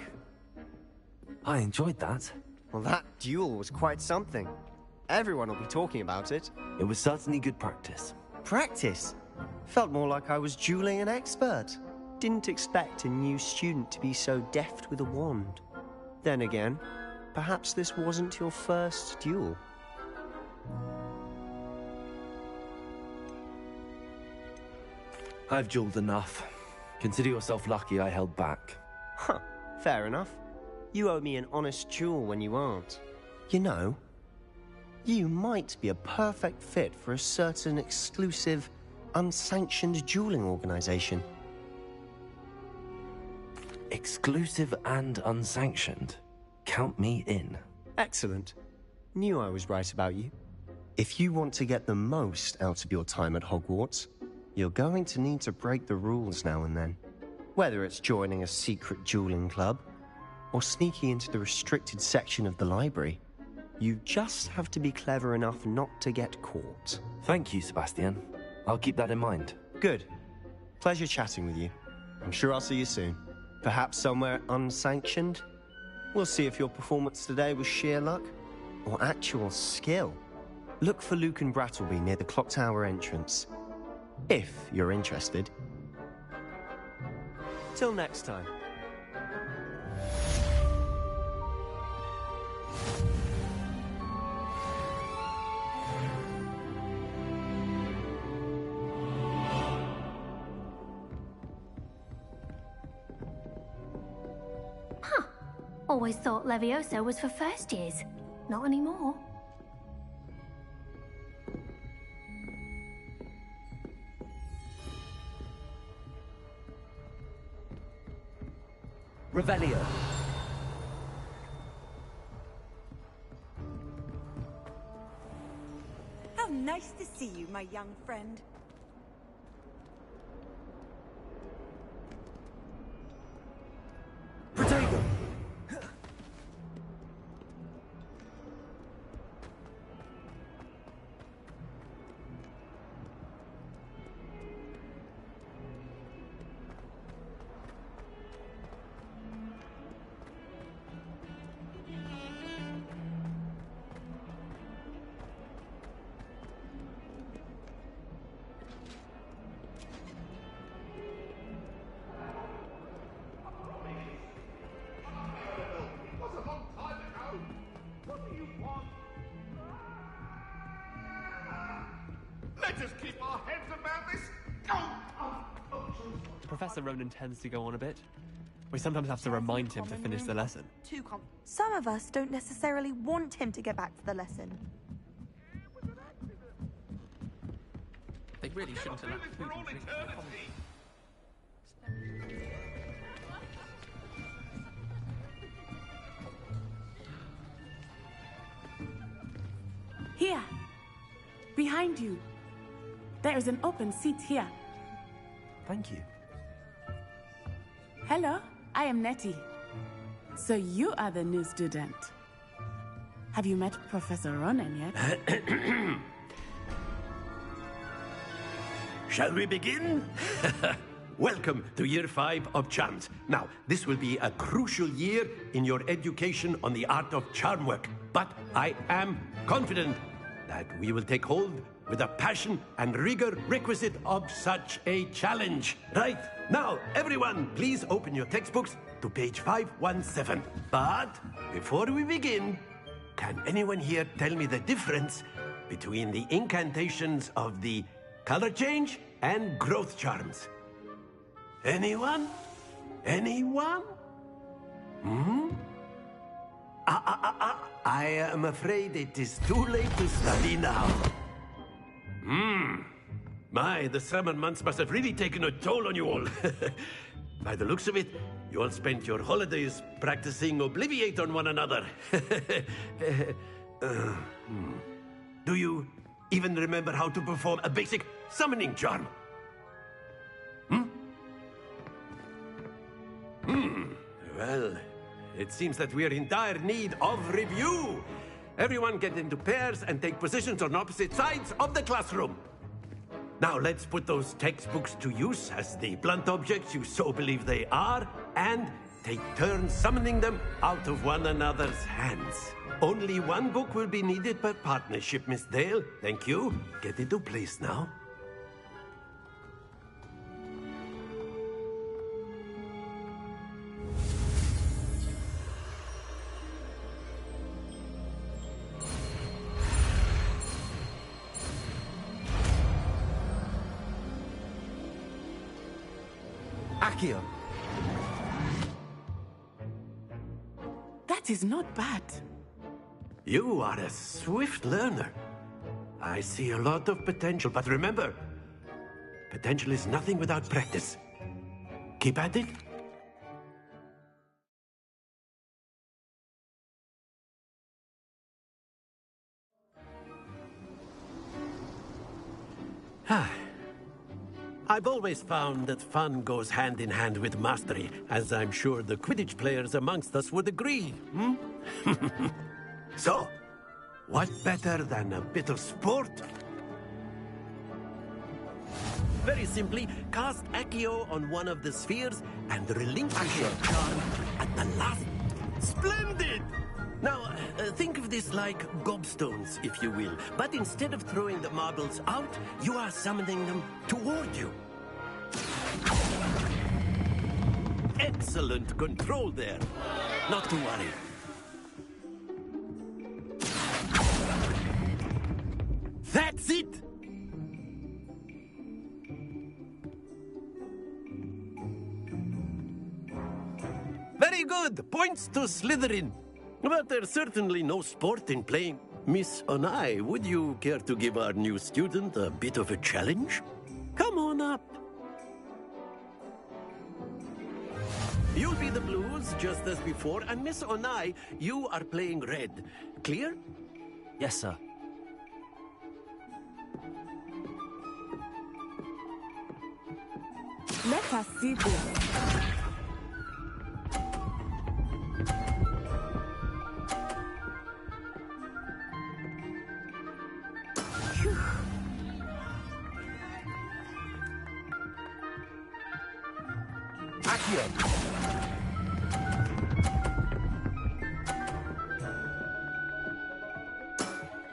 I enjoyed that. Well, that duel was quite something. Everyone will be talking about it. It was certainly good practice. Practice? Felt more like I was dueling an expert. Didn't expect a new student to be so deft with a wand. Then again, perhaps this wasn't your first duel. I've dueled enough. Consider yourself lucky I held back. Huh, fair enough. You owe me an honest duel when you aren't. You know, you might be a perfect fit for a certain exclusive, unsanctioned dueling organization. Exclusive and unsanctioned? Count me in. Excellent. Knew I was right about you. If you want to get the most out of your time at Hogwarts, you're going to need to break the rules now and then. Whether it's joining a secret dueling club, or sneaking into the restricted section of the library. You just have to be clever enough not to get caught. Thank you, Sebastian. I'll keep that in mind. Good. Pleasure chatting with you. I'm sure I'll see you soon. Perhaps somewhere unsanctioned? We'll see if your performance today was sheer luck or actual skill. Look for Lucan Brattleby near the Clock Tower entrance, if you're interested. Till next time. Always thought Levioso was for first years. Not anymore. Revelio. How nice to see you, my young friend. Protego! Let us keep our heads about this. Professor Ronan tends to go on a bit. We sometimes have to remind him to finish the lesson. Some of us don't necessarily want him to get back to the lesson. They really shouldn't allow For all eternity. Here. Behind you. There is an open seat here. Thank you. Hello, I am Nettie. So you are the new student. Have you met Professor Ronan yet? Shall we begin? Welcome to Year 5 of Charms. Now, this will be a crucial year in your education on the art of charm work. But I am confident that we will take hold with the passion and rigor requisite of such a challenge. Right, now, everyone, please open your textbooks to page 517. But before we begin, can anyone here tell me the difference between the incantations of the color change and growth charms? Anyone? Anyone? I am afraid it is too late to study now. My, the summer months must have really taken a toll on you all. By the looks of it, you all spent your holidays practicing Obliviate on one another. Do you even remember how to perform a basic summoning charm? Well, it seems that we are in dire need of review. Everyone get into pairs and take positions on opposite sides of the classroom. Now let's put those textbooks to use as the blunt objects you so believe they are, and take turns summoning them out of one another's hands. Only one book will be needed per partnership, Miss Dale. Thank you. Get into place now. Accio. That is not bad. You are a swift learner. I see a lot of potential, but remember, potential is nothing without practice. Keep at it. I've always found that fun goes hand in hand with mastery, as I'm sure the Quidditch players amongst us would agree, hmm? So, what better than a bit of sport? Very simply, cast Accio on one of the spheres and relinquish your charm at the last. Splendid! Now, think of this like gobstones, if you will. But instead of throwing the marbles out, you are summoning them toward you. Excellent control there. Not to worry. That's it! Very good! Points to Slytherin. But there's certainly no sport in playing. Miss Onai, would you care to give our new student a bit of a challenge? Come on up. You'll be the blues, just as before, and Miss Onai, you are playing red. Clear? Yes, sir. Let us see this.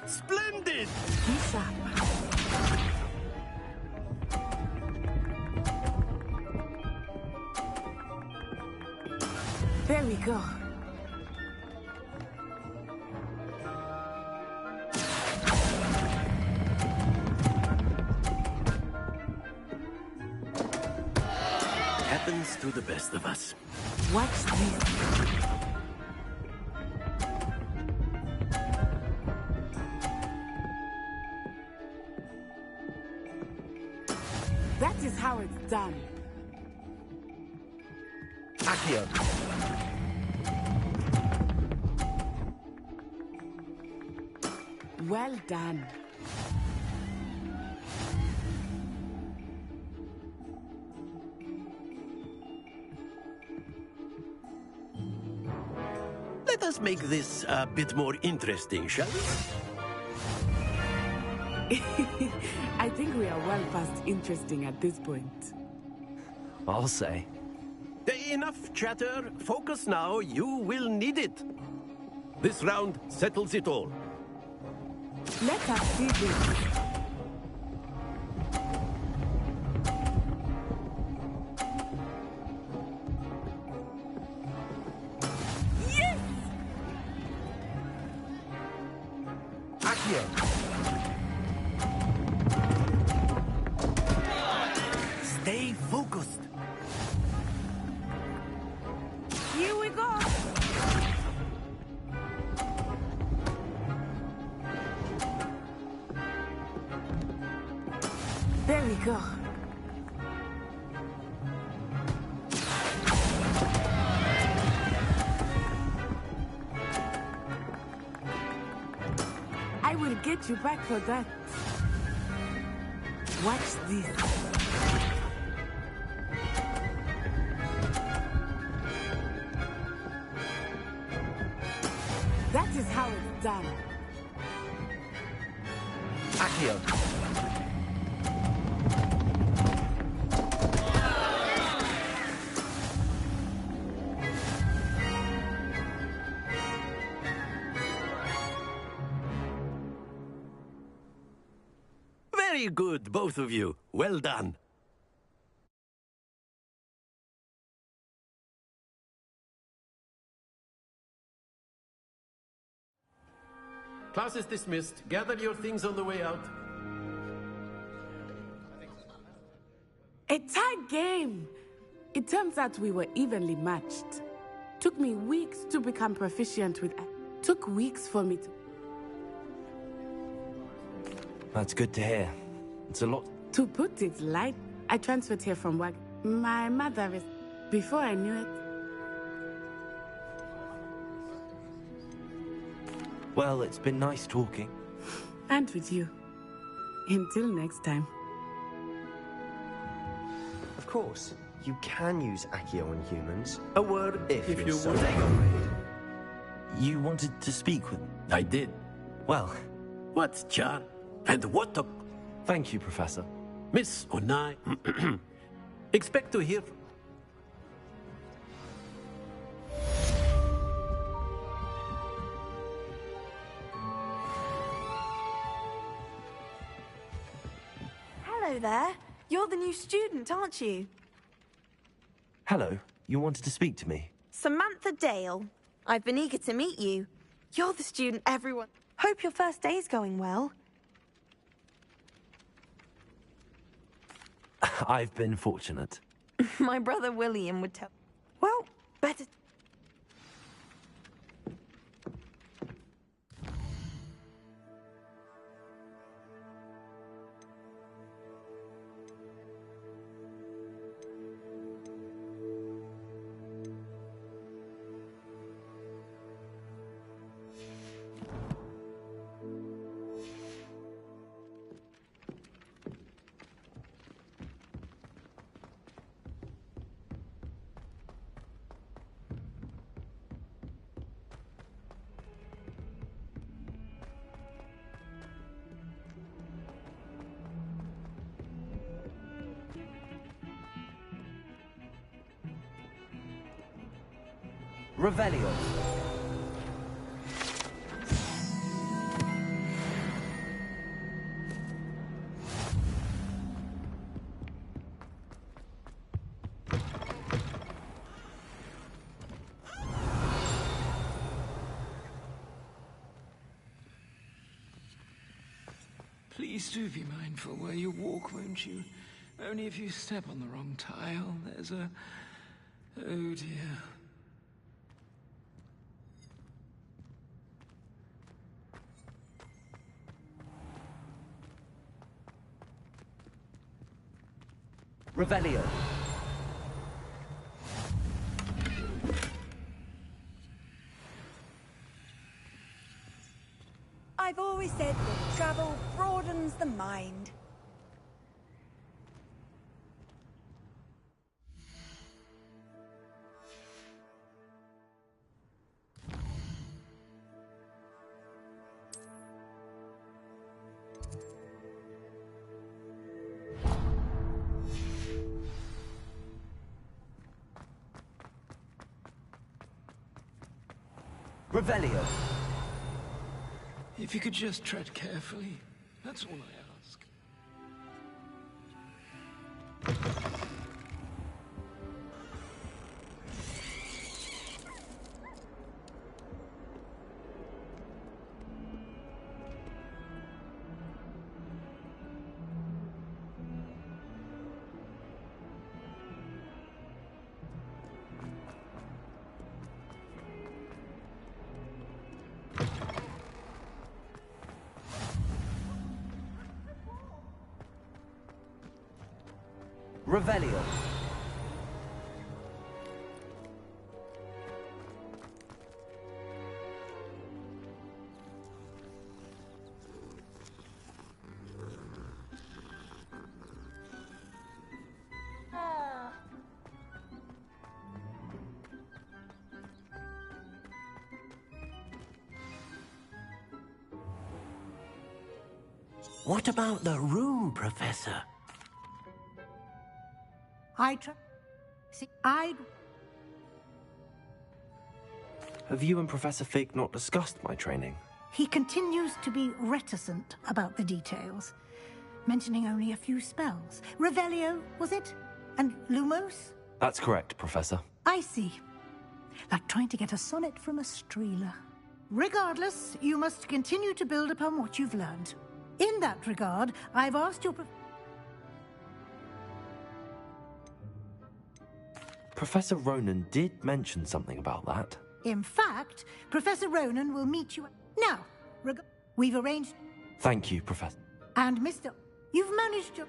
Splendid! There we go. Happens to the best of us. Watch this. That is how it's done. Accio. Well done. Let us make this a bit more interesting, shall we? I think we are well past interesting at this point. I'll say. Enough chatter. Focus now. You will need it. This round settles it all. Let us see this. Yes! Accio. Stay focused. Here we go. There we go. I will get you back for that. Watch this. That is how it's done. Accio. Very good, both of you. Well done. Class is dismissed. Gather your things on the way out. A tight game. It turns out we were evenly matched. Took me weeks to become proficient with. Took weeks for me to. That's good to hear. It's a lot. To put it light, I transferred here from work. My mother is. Before I knew it. Well, it's been nice talking. And with you. Until next time. Of course. You can use Accio on humans. A word if you you're so would. afraid. You wanted to speak with... I did. Well... What, John? And what the... Thank you, Professor. Miss Onai... Expect to hear... Hello there. You're the new student, aren't you? Hello. You wanted to speak to me? Samantha Dale. I've been eager to meet you. You're the student everyone... Hope your first day's going well. I've been fortunate. My brother William would tell... Well, better... Revelio. Please do be mindful where you walk, won't you? Only if you step on the wrong tile, there's a... Oh dear. Revelio. I've always said that travel broadens the mind. Revelio. If you could just tread carefully, that's all I ask. Revelio. What about the room, Professor? Have you and Professor Fig not discussed my training? He continues to be reticent about the details, mentioning only a few spells. Revelio, was it? And Lumos? That's correct, Professor. I see. Like trying to get a sonnet from a Streeler. Regardless, you must continue to build upon what you've learned. In that regard, I've asked your... Professor Ronan did mention something about that. In fact, Professor Ronan will meet you... Now, we've arranged... Thank you, Professor. And Mr... You've managed to...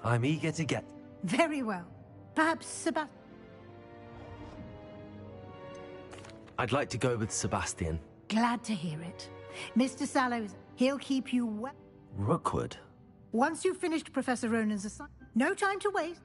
I'm eager to get... Very well. Perhaps Sebastian... I'd like to go with Sebastian. Glad to hear it. Mr. Sallows, he'll keep you well... Rookwood? Once you've finished Professor Ronan's assignment, no time to waste.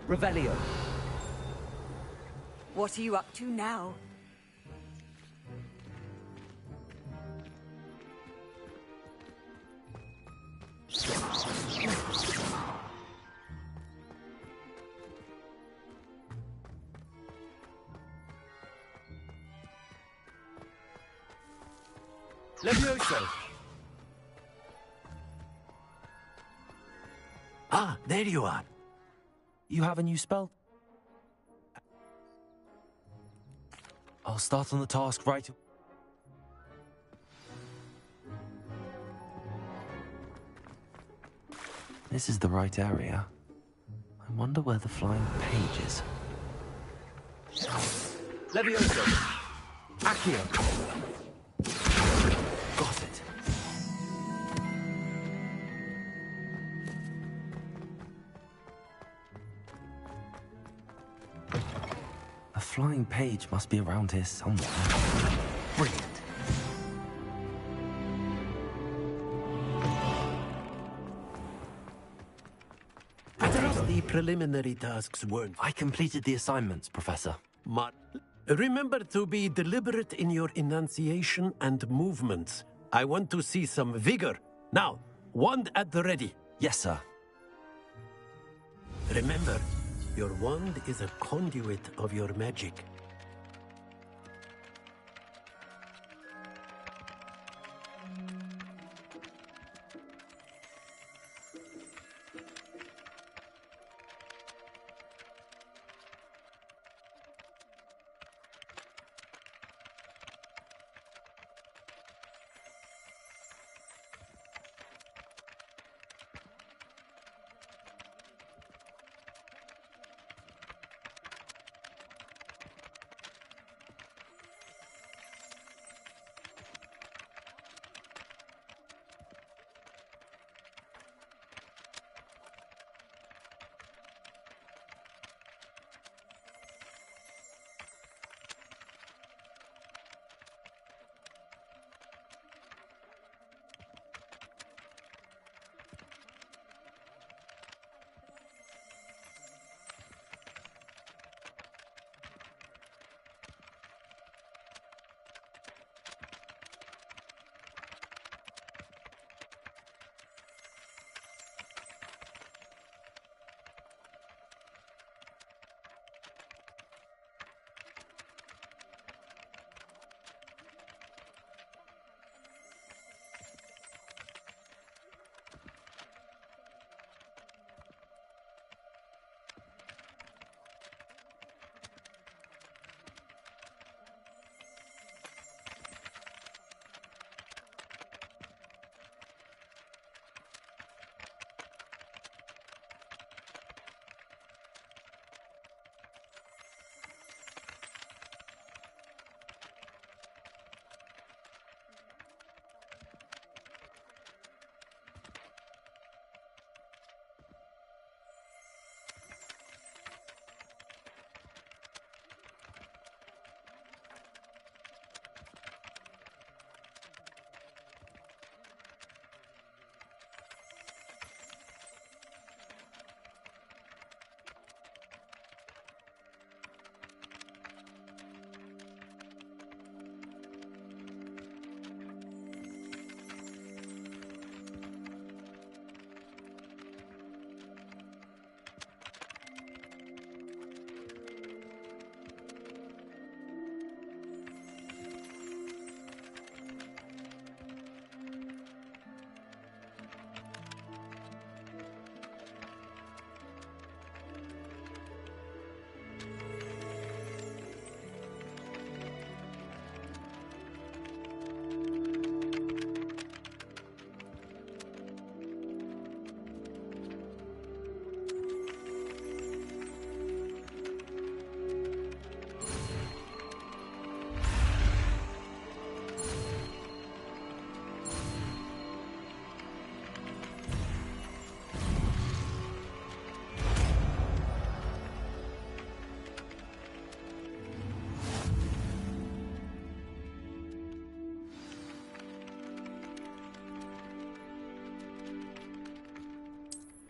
Revelio. What are you up to now? Levioso! Ah, there you are. You have a new spell? I'll start on the task right... This is the right area. I wonder where the flying page is. Levioso! Accio! Got it. A flying page must be around here somewhere. Brilliant. The preliminary tasks weren't. I completed the assignments, Professor. Remember to be deliberate in your enunciation and movements. I want to see some vigor. Now, wand at the ready. Yes, sir. Remember, your wand is a conduit of your magic.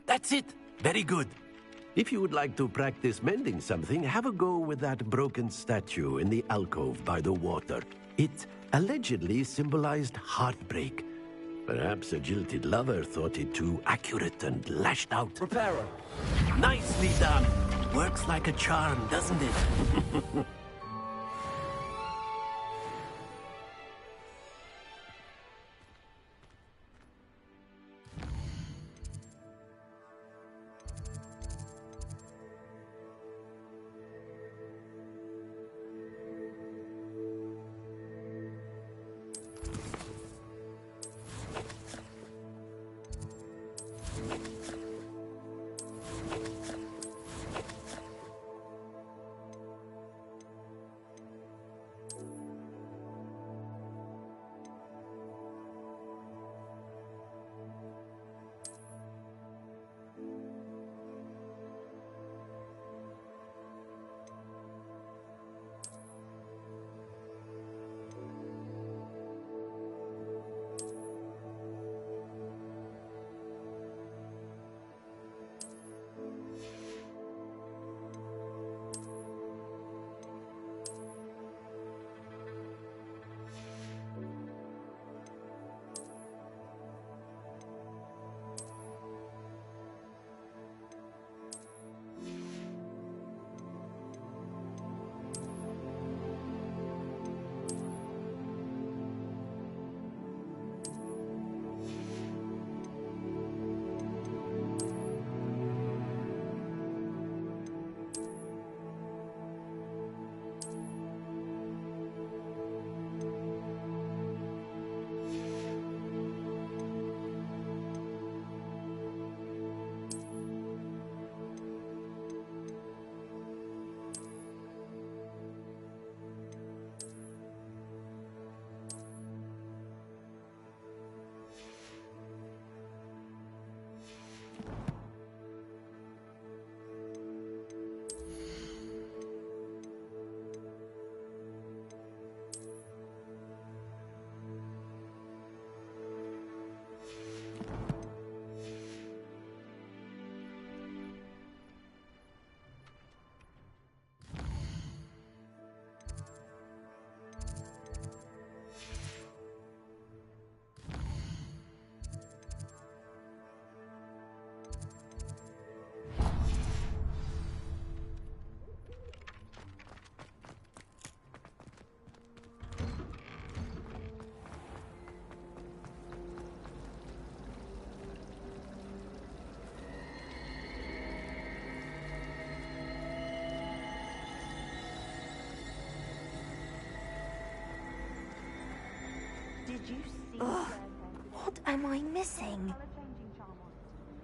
That's it. Very good. If you would like to practice mending something, have a go with that broken statue in the alcove by the water. It allegedly symbolized heartbreak. Perhaps a jilted lover thought it too accurate and lashed out. Reparo. Nicely done. Works like a charm, doesn't it? Ugh, what am I missing?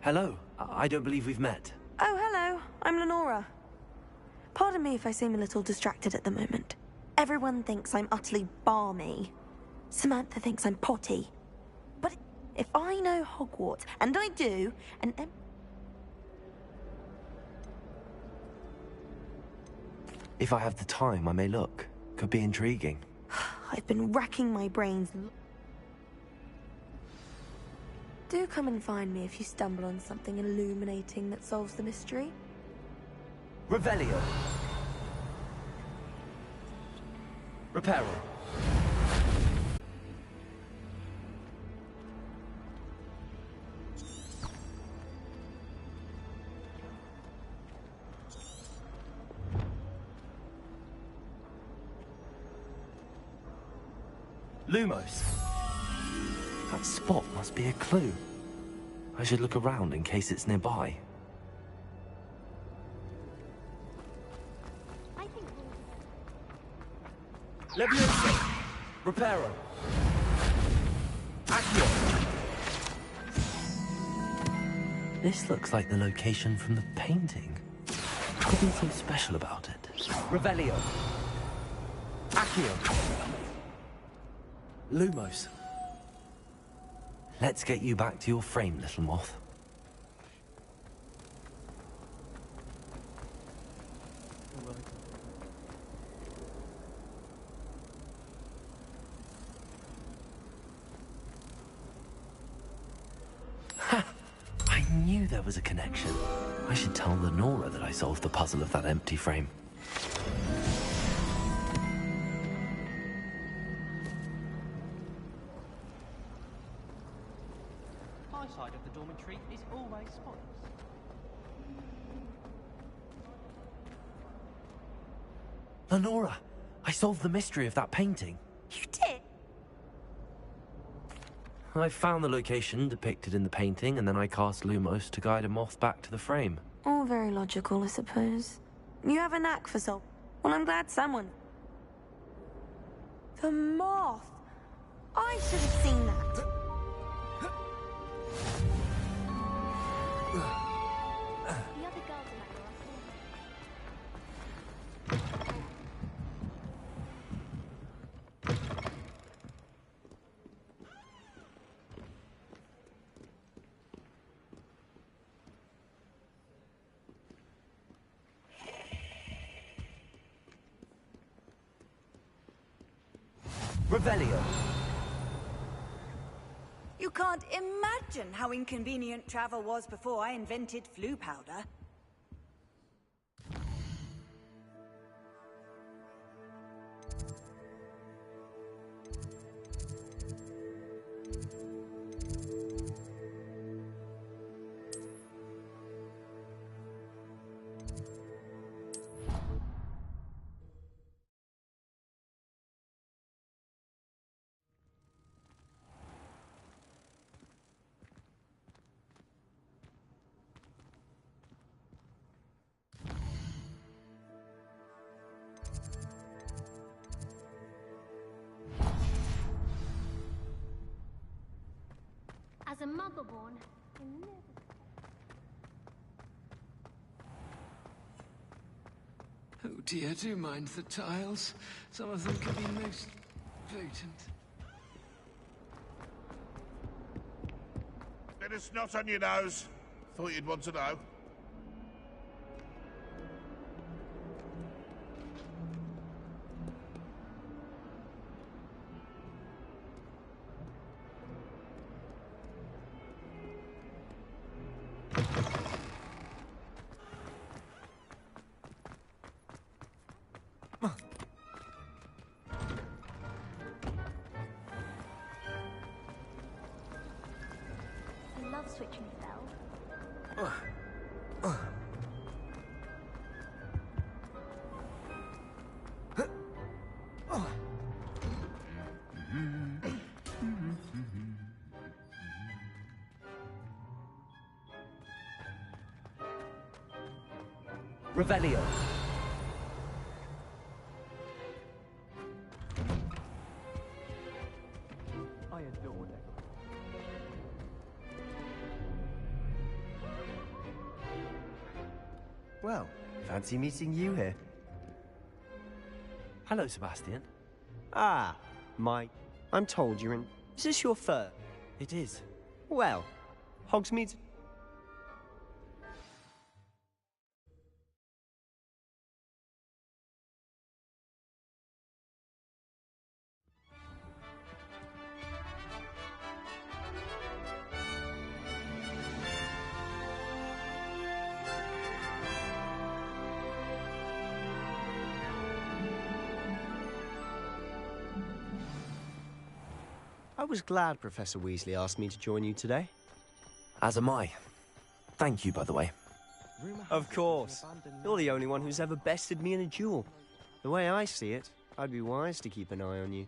Hello. I don't believe we've met. Oh, hello. I'm Lenora. Pardon me if I seem a little distracted at the moment. Everyone thinks I'm utterly balmy. Samantha thinks I'm potty. But if I know Hogwarts, and I do, and... If I have the time, I may look. Could be intriguing. I've been racking my brains. Do come and find me if you stumble on something illuminating that solves the mystery. Revelio. Reparo. Lumos. That spot must be a clue. I should look around in case it's nearby. Leviosa. Reparo. Accio. This looks like the location from the painting. There's nothing so special about it. Revelio. Accio. Lumos. Let's get you back to your frame, little moth. Ha! I knew there there was a connection. I should tell Lenora that I solved the puzzle of that empty frame. My side of the dormitory is always spotless. Lenora! I solved the mystery of that painting. You did? I found the location depicted in the painting, and then I cast Lumos to guide a moth back to the frame. All very logical, I suppose. You have a knack for sol. Well, I'm glad someone... The moth! I should have seen that. Revelio. You can't imagine how inconvenient travel was before I invented flu powder. As a motherborn, I never... Oh dear, do mind the tiles. Some of them can be most potent. Bit of snot on your nose. Thought you'd want to know. I love switching spells. Revelio. I adore it. Well, fancy meeting you here. Hello, Sebastian. Ah, Mike. I'm told you're in... Is this your fur? It is. Well, Hogsmeade... I was glad Professor Weasley asked me to join you today. As am I. Thank you, by the way. Of course. You're the only one who's ever bested me in a duel. The way I see it, I'd be wise to keep an eye on you.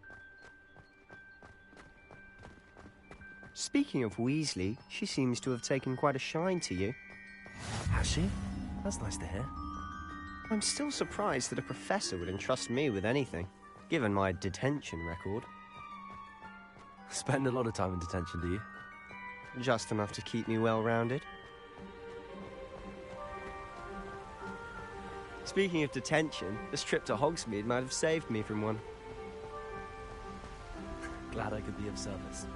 Speaking of Weasley, she seems to have taken quite a shine to you. Has she? That's nice to hear. I'm still surprised that a professor would entrust me with anything, given my detention record. Spend a lot of time in detention, do you? Just enough to keep me well-rounded. Speaking of detention, this trip to Hogsmeade might have saved me from one. Glad I could be of service.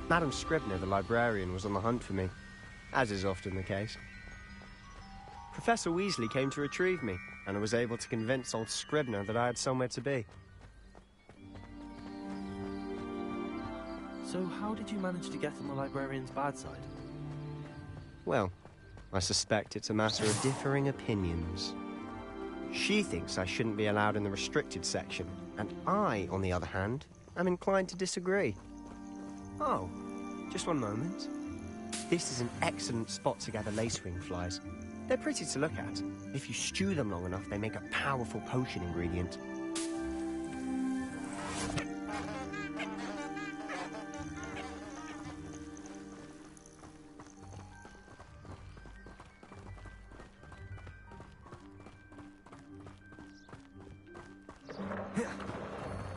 Madam Scribner, the librarian, was on the hunt for me, as is often the case. Professor Weasley came to retrieve me, and I was able to convince old Scribner that I had somewhere to be. So how did you manage to get on the librarian's bad side? Well, I suspect it's a matter of differing opinions. She thinks I shouldn't be allowed in the restricted section, and I, on the other hand, am inclined to disagree. Oh, just one moment. This is an excellent spot to gather lacewing flies. They're pretty to look at. If you stew them long enough, they make a powerful potion ingredient.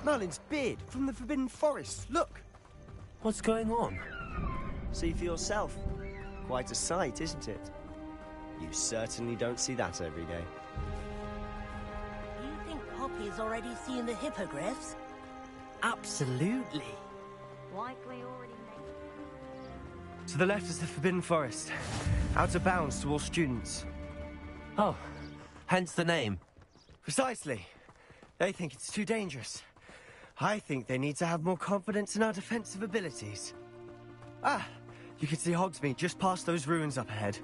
Merlin's beard from the Forbidden Forest. Look! What's going on? See for yourself. Quite a sight, isn't it? You certainly don't see that every day. Do you think Poppy's already seen the hippogriffs? Absolutely. Likely already made. To the left is the Forbidden Forest. Out of bounds to all students. Oh, hence the name. Precisely. They think it's too dangerous. I think they need to have more confidence in our defensive abilities. Ah, you can see Hogsmeade just past those ruins up ahead.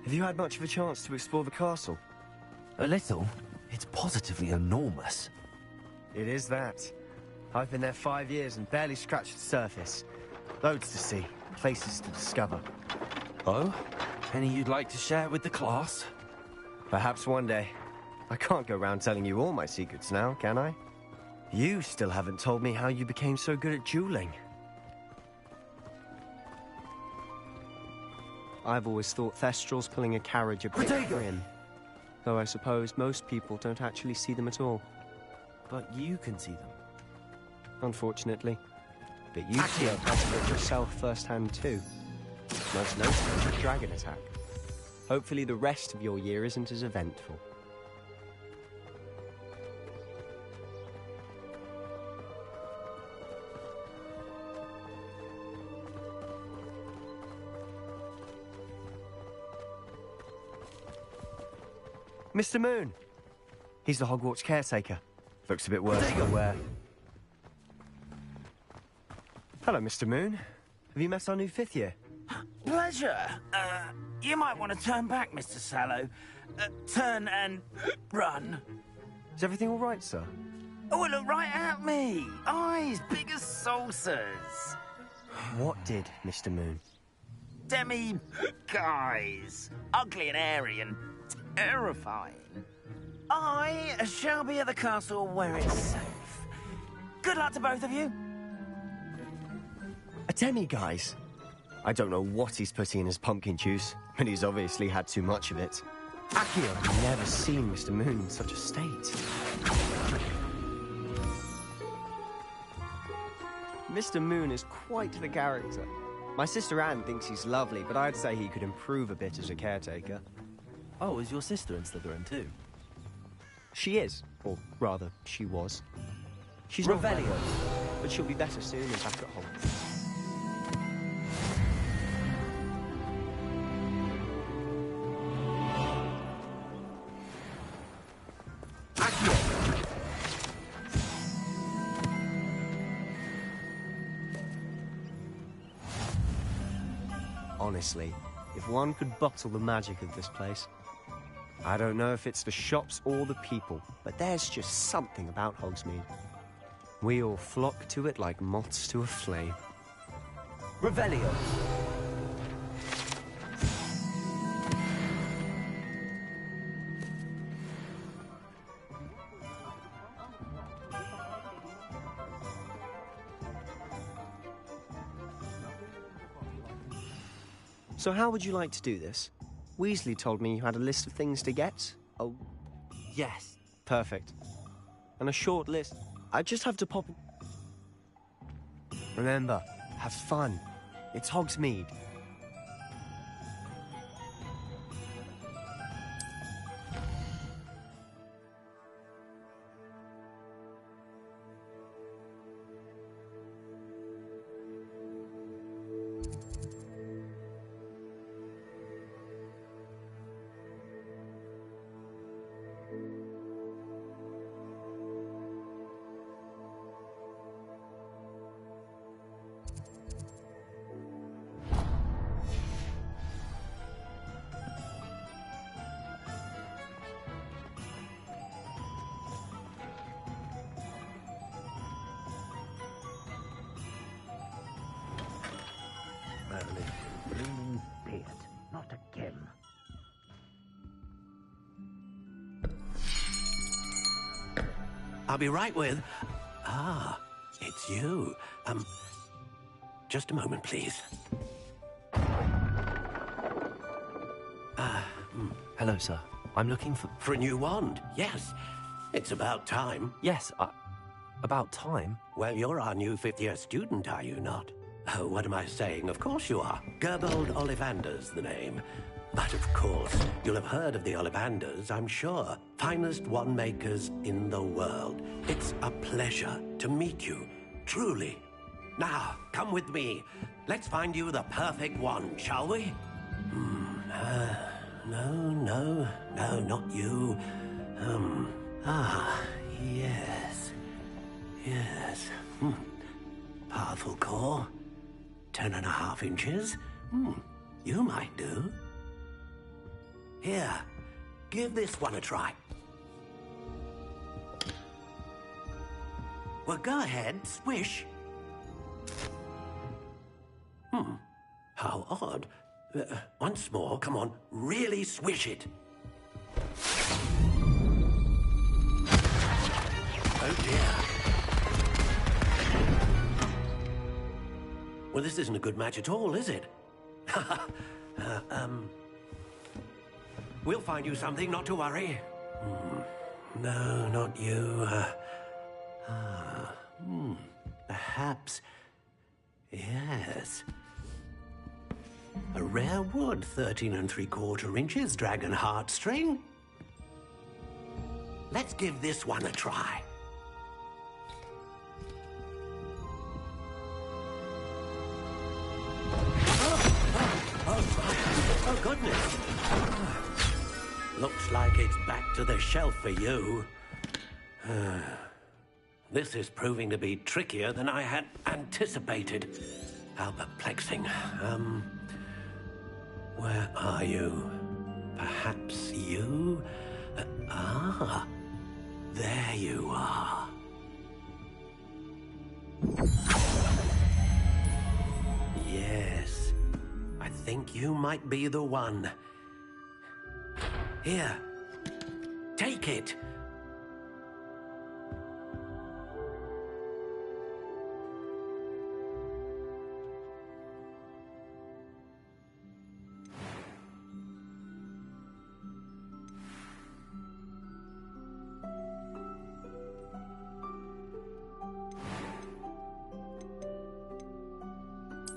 Have you had much of a chance to explore the castle? A little. It's positively enormous. It is that. I've been there 5 years and barely scratched the surface. Loads to see, places to discover. Oh? Any you'd like to share with the class? Perhaps one day. I can't go around telling you all my secrets now, can I? You still haven't told me how you became so good at dueling. I've always thought Thestrals pulling a carriage a bit grim. Though I suppose most people don't actually see them at all. But you can see them. Unfortunately. But you see a it yourself firsthand too. Most notably, the dragon attack. Hopefully the rest of your year isn't as eventful. Mr. Moon! He's the Hogwarts caretaker. Looks a bit worse for wear. Hello, Mr. Moon. Have you met our new 5th year? Pleasure. You might want to turn back, Mr. Sallow. Turn and run. Is everything all right, sir? Oh, look right at me. Eyes big as saucers. What did, Mr. Moon? Demi-guys. Ugly and airy and terrifying. I shall be at the castle where it's safe. Good luck to both of you. A demi-guise? I don't know what he's putting in his pumpkin juice, but he's obviously had too much of it. Accio, I've never seen Mr. Moon in such a state. Mr. Moon is quite the character. My sister Anne thinks he's lovely, but I'd say he could improve a bit as a caretaker. Oh, is your sister in Slytherin too? She is. Or rather, she was. She's Revelio. not well, but she'll be better soon and back at home. Honestly, if one could bottle the magic of this place. I don't know if it's the shops or the people, but there's just something about Hogsmeade. We all flock to it like moths to a flame. Revelio. So how would you like to do this? Weasley told me you had a list of things to get. Oh, yes. Perfect. And a short list. I just have to pop... Remember, have fun. It's Hogsmeade. I'll be right with... Ah, it's you. Just a moment, please. Hello, sir. I'm looking for... For a new wand, yes. It's about time. Yes, about time? Well, you're our new fifth-year student, are you not? Oh, what am I saying? Of course you are. Gerbold Ollivander's the name. But of course, you'll have heard of the Ollivanders, I'm sure. Finest wand makers in the world. It's a pleasure to meet you, truly. Now, come with me. Let's find you the perfect wand, shall we? No, not you. Yes. Powerful core. 10.5 inches. You might do. Here, give this one a try. Well, go ahead, swish. How odd. Once more, come on, really swish it. Oh dear. Well, this isn't a good match at all, is it? We'll find you something, not to worry. No, not you. Perhaps... Yes. A rare wood, 13 3/4 inches, dragon heartstring. Let's give this one a try. Oh, goodness. Looks like it's back to the shelf for you. This is proving to be trickier than I had anticipated. How perplexing. Where are you? Perhaps you? There you are. Yes, I think you might be the one. Here, take it.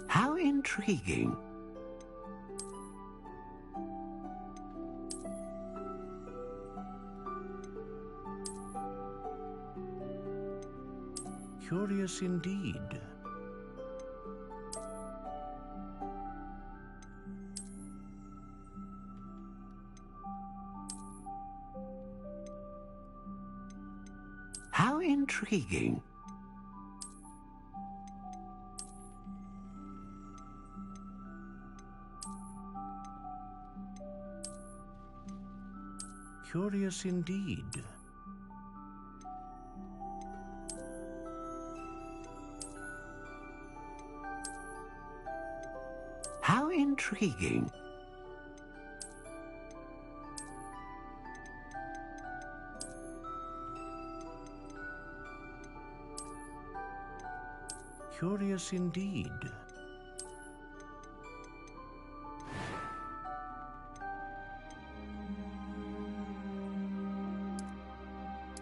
How intriguing. Curious indeed. How intriguing. Curious indeed. How intriguing. Curious indeed.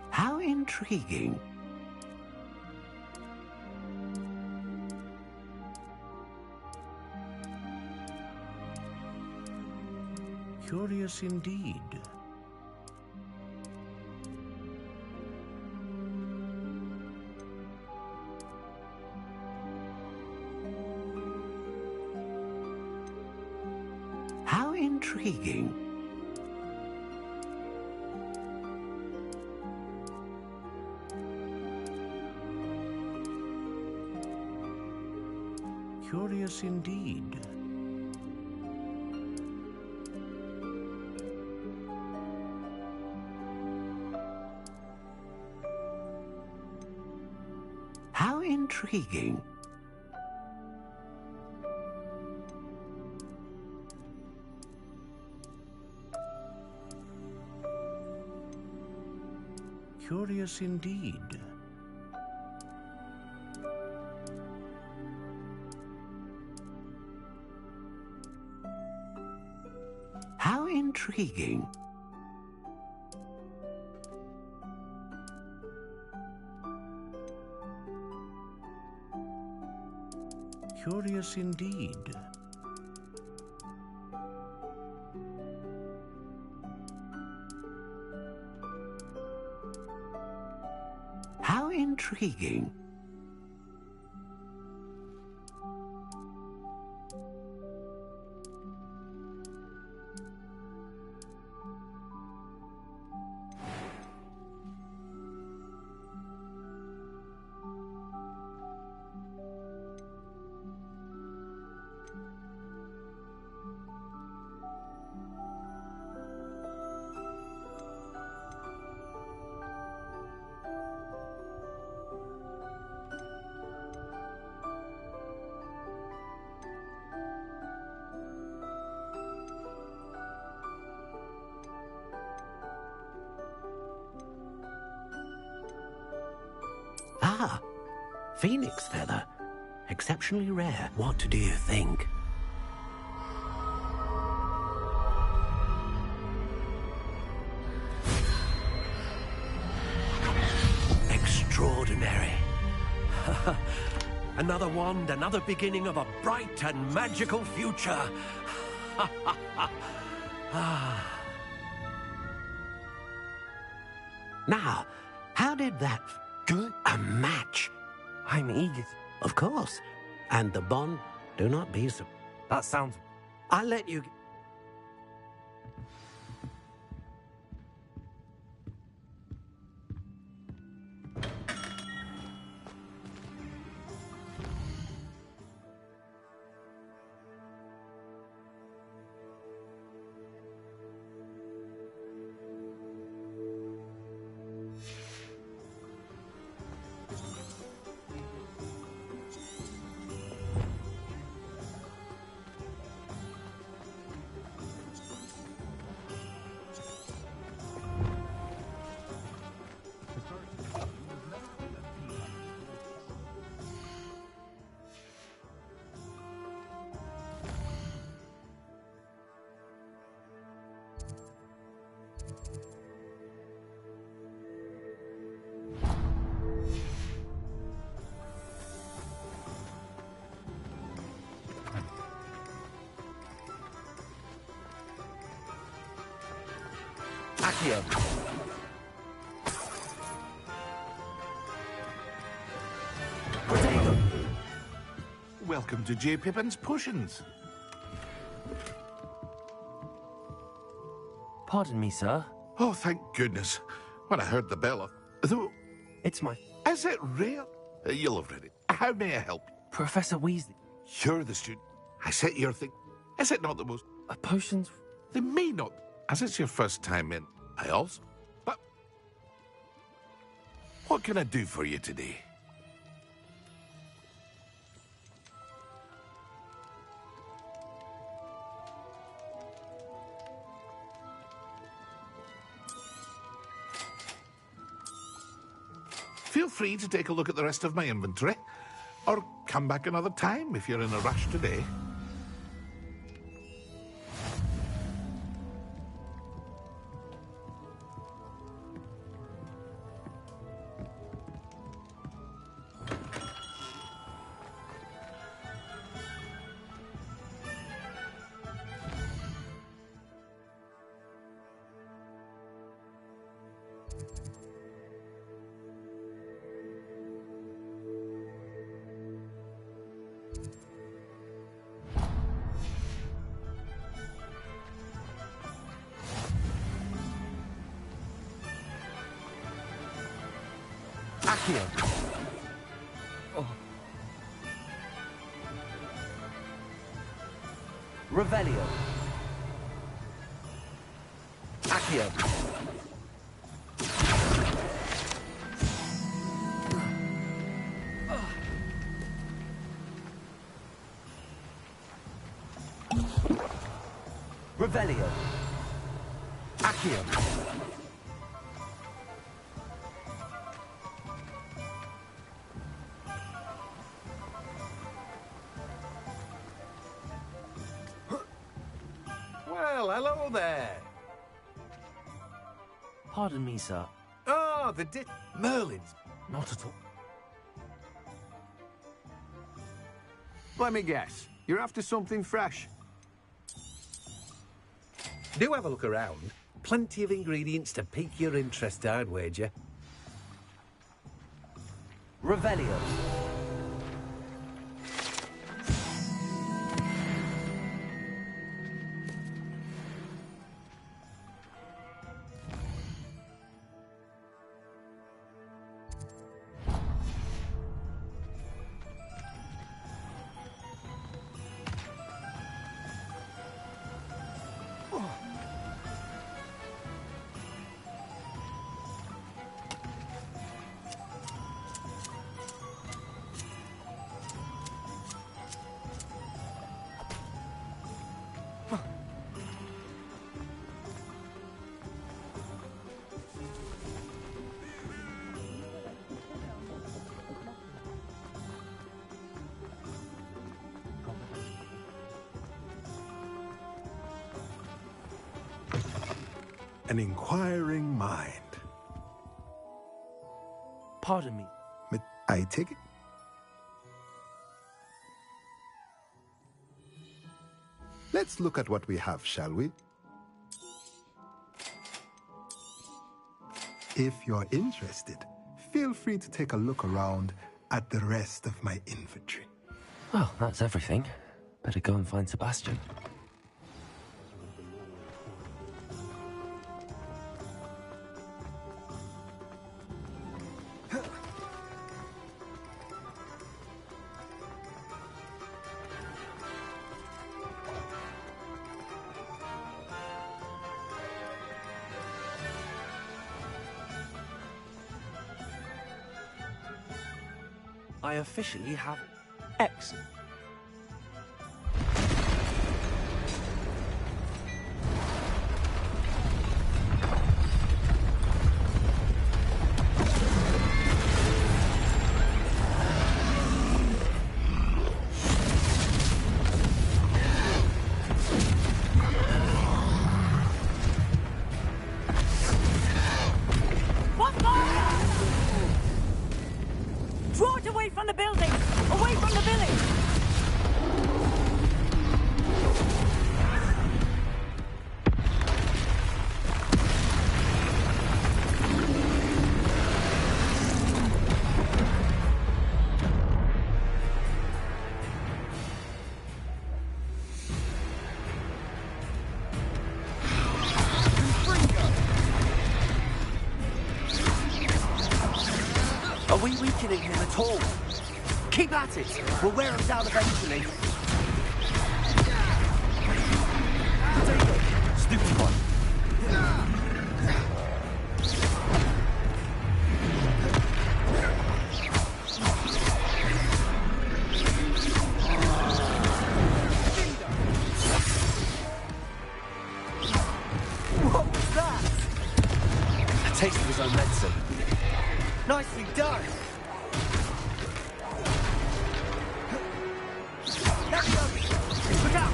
How intriguing. Curious indeed. How intriguing. Curious indeed. How intriguing. Curious indeed. How intriguing. Curious indeed. How intriguing. Ah, phoenix feather. Exceptionally rare. What do you think? Extraordinary. Another wand, another beginning of a bright and magical future. Now, how did that... Good. A match. I'm eager. Of course. And the bond, do not be so... That sounds... I'll let you... Accio. Welcome to J. Pippin's Potions. Pardon me, sir. Oh, thank goodness. When I heard the bell, though... It's my... Is it real? You'll have read it. How may I help you? Professor Weasley. You're the student. I set your thing. Is it not the most... Potions... They may not, as it's your first time in. I also... But... What can I do for you today? Feel free to take a look at the rest of my inventory, or come back another time if you're in a rush today. Accio. Oh. Revelio. Accio. Revelio. Accio. hello there. Pardon me, sir. Oh, Merlin's. Not at all. Let me guess. You're after something fresh. Do have a look around. Plenty of ingredients to pique your interest, I'd wager. Revelio. An inquiring mind. Pardon me. But I take it? Let's look at what we have, shall we? If you're interested, feel free to take a look around at the rest of my inventory. Well, that's everything. Better go and find Sebastian. I officially have... Excellent. Draw it away from the building! Away from the village! Are we weakening him at all? Keep at it! We'll wear him down eventually. Stupid one. What was that? A taste of his own medicine. Nicely done! Look out!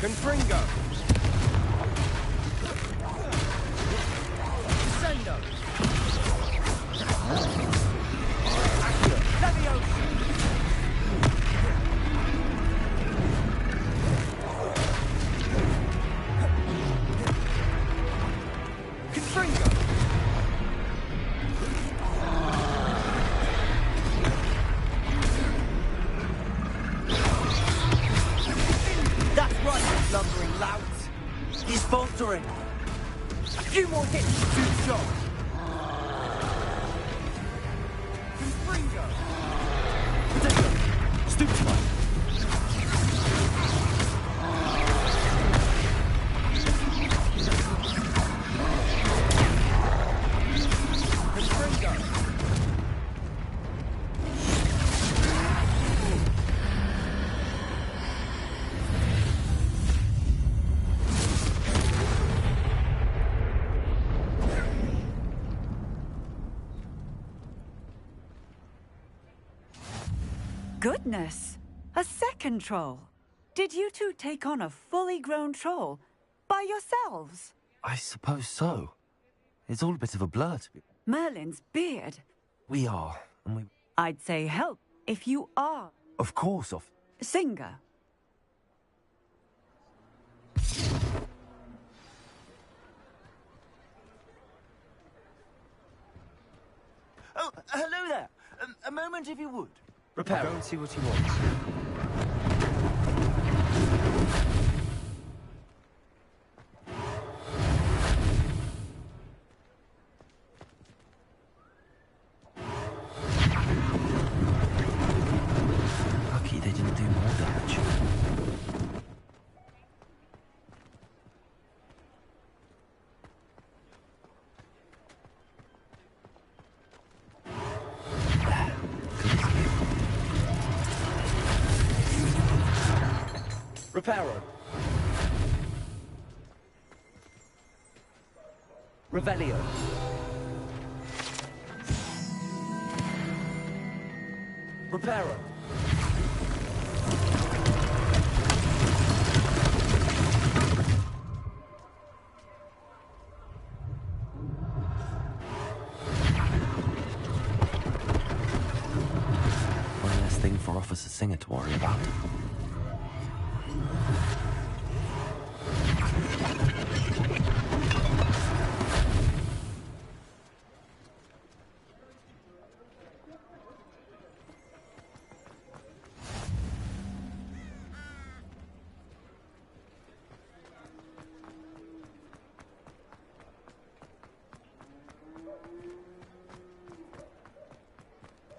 Confringo! Sendo! Accio! Leviosa! Confringo! That's right, lumbering louts. He's faltering. A few more hits to do the job. Confringo! Potato! Stupid one! Goodness! A second troll? Did you two take on a fully grown troll? By yourselves? I suppose so. It's all a bit of a blur to be... Merlin's beard. We are, and we... I'd say help if you are. Of course, Singer. Oh, hello there. A moment if you would. Repair. I'll go and see what he wants. Lucky they didn't do more damage. Reparo. Revelio. Reparo. One less thing for Officer Singer to worry about.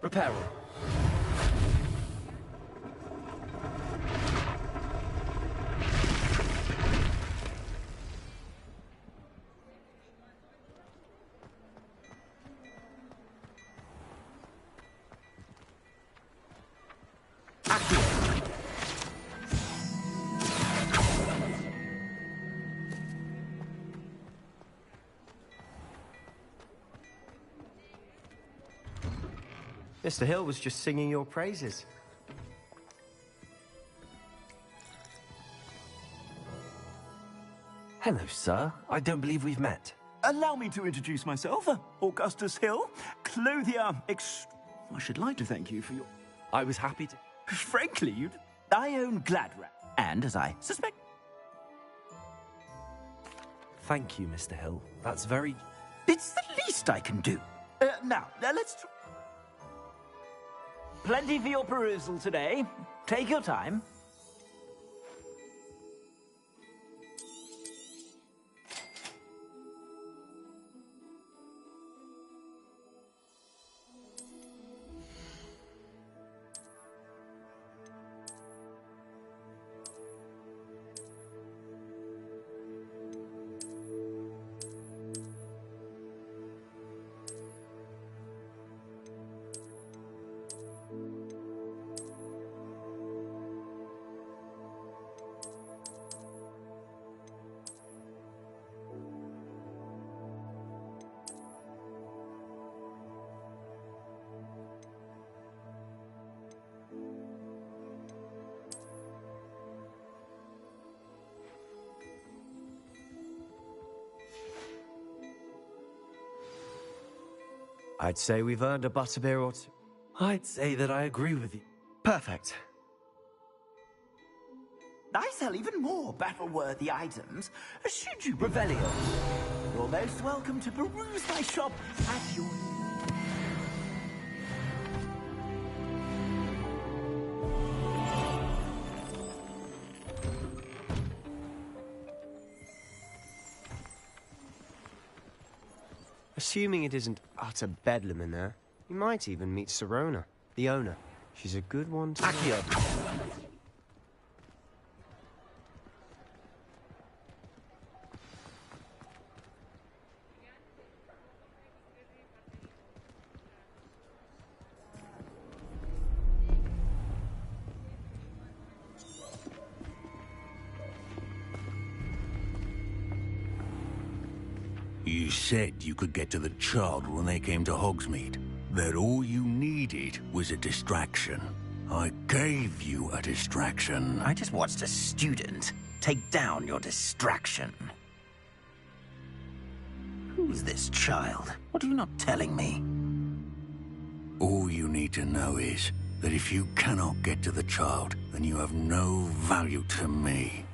Reparo. Mr. Hill was just singing your praises. Hello, sir. I don't believe we've met. Allow me to introduce myself. Augustus Hill, clothier I should like to thank you for your... I was happy to... Frankly, I own Gladrat, and as I suspect... Thank you, Mr. Hill. That's very... It's the least I can do. Now, let's... Plenty for your perusal today. Take your time. I'd say we've earned a butterbeer or two. I'd say that I agree with you. Perfect. I sell even more battle-worthy items, should you be Revelio. You're most welcome to peruse my shop at your... Assuming it isn't utter bedlam in there, you might even meet Sirona, the owner. She's a good one to... Accio. You said you could get to the child when they came to Hogsmeade. That all you needed was a distraction. I gave you a distraction. I just watched a student take down your distraction. Who's this child? What are you not telling me? All you need to know is that if you cannot get to the child, then you have no value to me.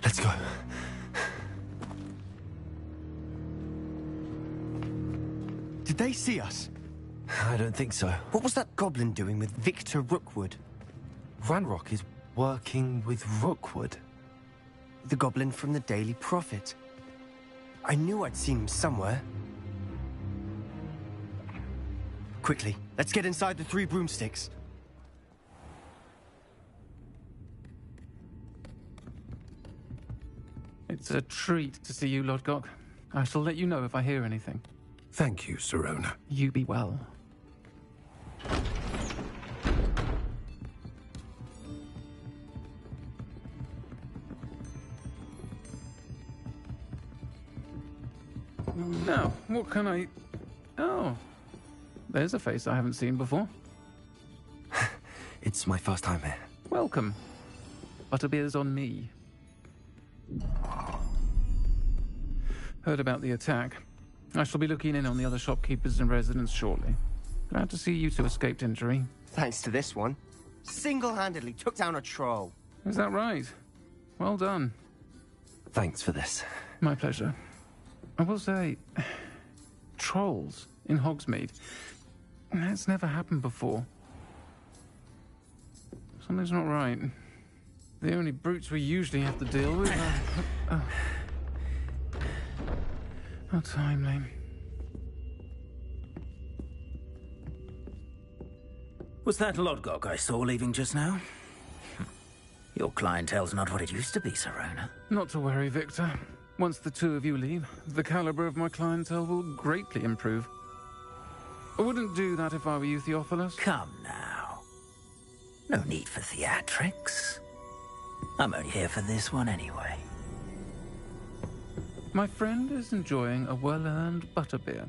Let's go. Did they see us? I don't think so. What was that goblin doing with Victor Rookwood? Ranrock is working with Rookwood. The goblin from the Daily Prophet. I knew I'd seen him somewhere. Quickly, let's get inside the 3 broomsticks. It's a treat to see you, Lodgok. I shall let you know if I hear anything. Thank you, Sirona. You be well. Now, what can I... Oh, there's a face I haven't seen before. It's my first time here. Welcome. Butterbeer's on me. Heard about the attack. I shall be looking in on the other shopkeepers and residents shortly. Glad to see you two escaped injury. Thanks to this one. Single-handedly took down a troll. Is that right? Well done. Thanks for this. My pleasure. I will say, trolls in Hogsmeade. That's never happened before. Something's not right. The only brutes we usually have to deal with are... How timely. Was that Lodgok I saw leaving just now? Your clientele's not what it used to be, Sirona. Not to worry, Victor. Once the two of you leave, the caliber of my clientele will greatly improve. I wouldn't do that if I were you, Theophilus. Come now. No need for theatrics. I'm only here for this one anyway. My friend is enjoying a well-earned butterbeer.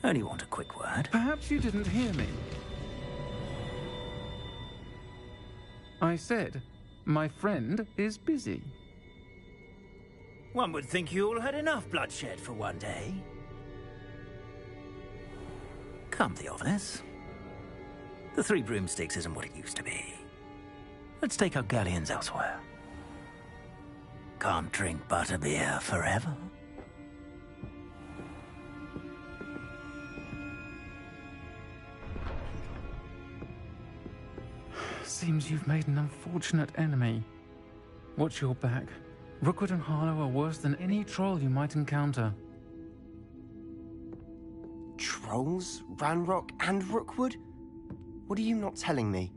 Only want a quick word. Perhaps you didn't hear me. I said, my friend is busy. One would think you all had enough bloodshed for one day. Come, Theophilus. The 3 broomsticks isn't what it used to be. Let's take our galleons elsewhere. Can't drink butterbeer forever. Seems you've made an unfortunate enemy. Watch your back. Rookwood and Harlow are worse than any troll you might encounter. Trolls? Ranrock and Rookwood? What are you not telling me?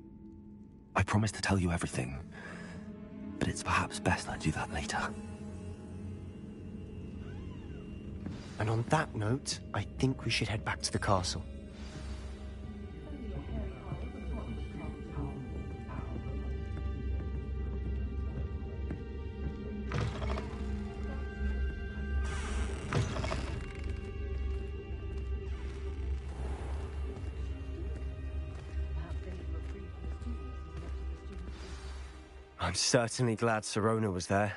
I promise to tell you everything, but it's perhaps best I do that later. And on that note, I think we should head back to the castle. I'm certainly glad Sirona was there.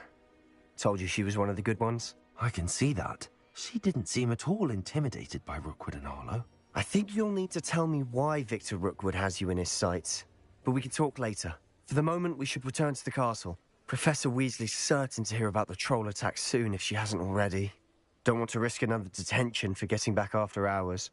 Told you she was one of the good ones. I can see that. She didn't seem at all intimidated by Rookwood and Harlow. I think you'll need to tell me why Victor Rookwood has you in his sights. But we can talk later. For the moment, we should return to the castle. Professor Weasley's certain to hear about the troll attack soon if she hasn't already. Don't want to risk another detention for getting back after hours.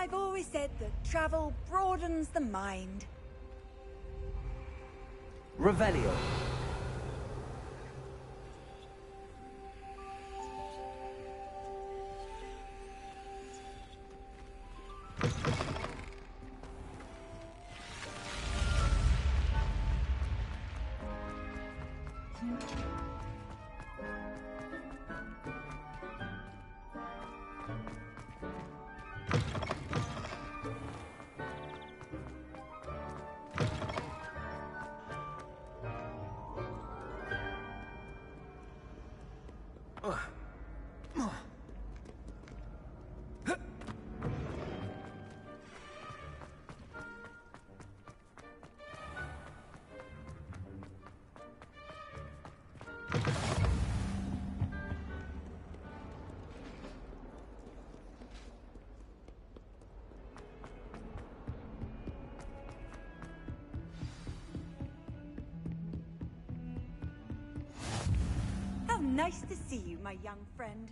I've always said that travel broadens the mind. Revelio. How nice to see you, my young friend.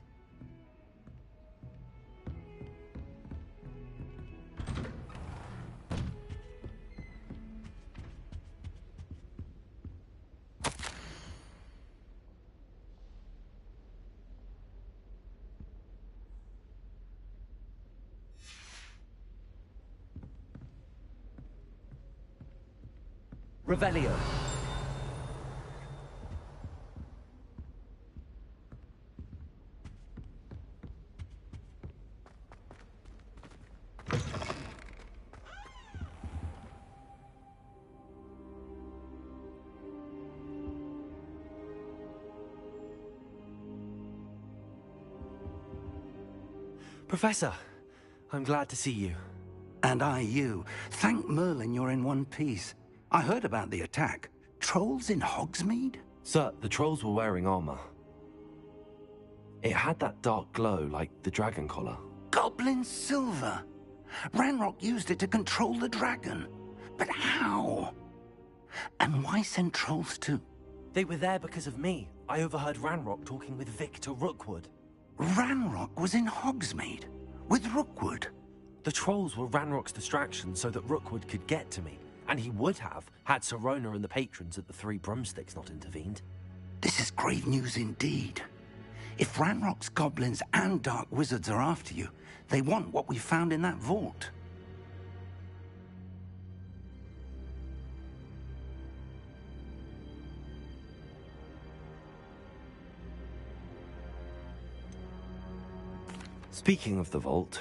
Revelio. Professor, I'm glad to see you. And I you. Thank Merlin you're in one piece. I heard about the attack. Trolls in Hogsmeade? Sir, the trolls were wearing armor. It had that dark glow like the dragon collar. Goblin silver. Ranrock used it to control the dragon. But how? And why send trolls too? They were there because of me. I overheard Ranrock talking with Victor Rookwood. Ranrock was in Hogsmeade? With Rookwood? The trolls were Ranrock's distraction so that Rookwood could get to me. And he would have, had Sirona and the patrons at the Three Broomsticks not intervened. This is grave news indeed. If Ranrock's goblins and dark wizards are after you, they want what we found in that vault. Speaking of the vault,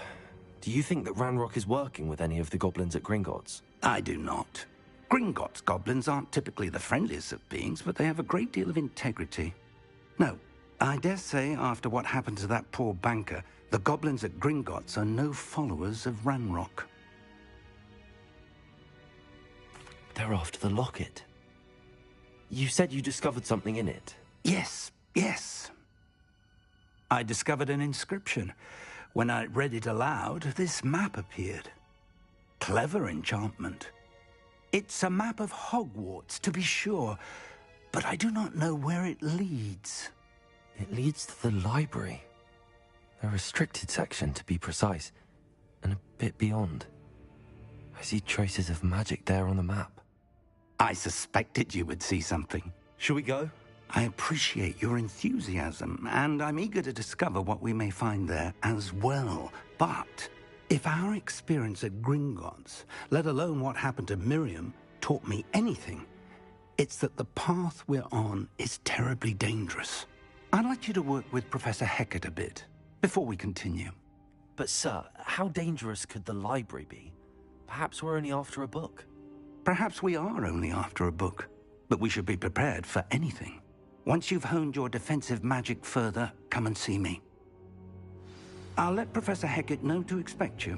do you think that Ranrock is working with any of the goblins at Gringotts? I do not. Gringotts goblins aren't typically the friendliest of beings, but they have a great deal of integrity. No, I dare say after what happened to that poor banker, the goblins at Gringotts are no followers of Ranrock. They're after the locket. You said you discovered something in it. Yes. I discovered an inscription. When I read it aloud, this map appeared. Clever enchantment. It's a map of Hogwarts, to be sure, but I do not know where it leads. It leads to the library. A restricted section, to be precise, and a bit beyond. I see traces of magic there on the map. I suspected you would see something. Shall we go? I appreciate your enthusiasm, and I'm eager to discover what we may find there as well. But if our experience at Gringotts, let alone what happened to Miriam, taught me anything, it's that the path we're on is terribly dangerous. I'd like you to work with Professor Hecat a bit before we continue. But sir, how dangerous could the library be? Perhaps we're only after a book. Perhaps we are only after a book, but we should be prepared for anything. Once you've honed your defensive magic further, come and see me. I'll let Professor Hecat know to expect you.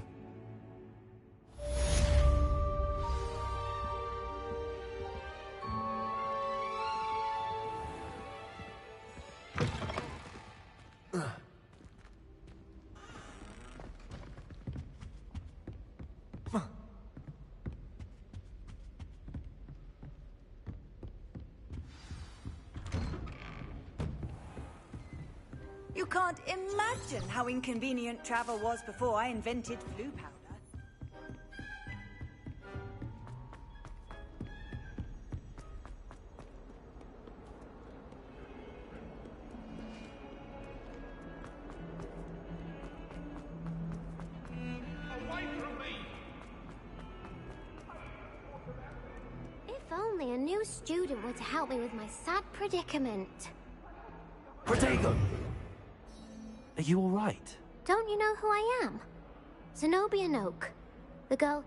You can't imagine how inconvenient travel was before I invented flue powder. only a new student were to help me with my sad predicament. Protego! Are you alright? Don't you know who I am? Zenobia Noak. The girl...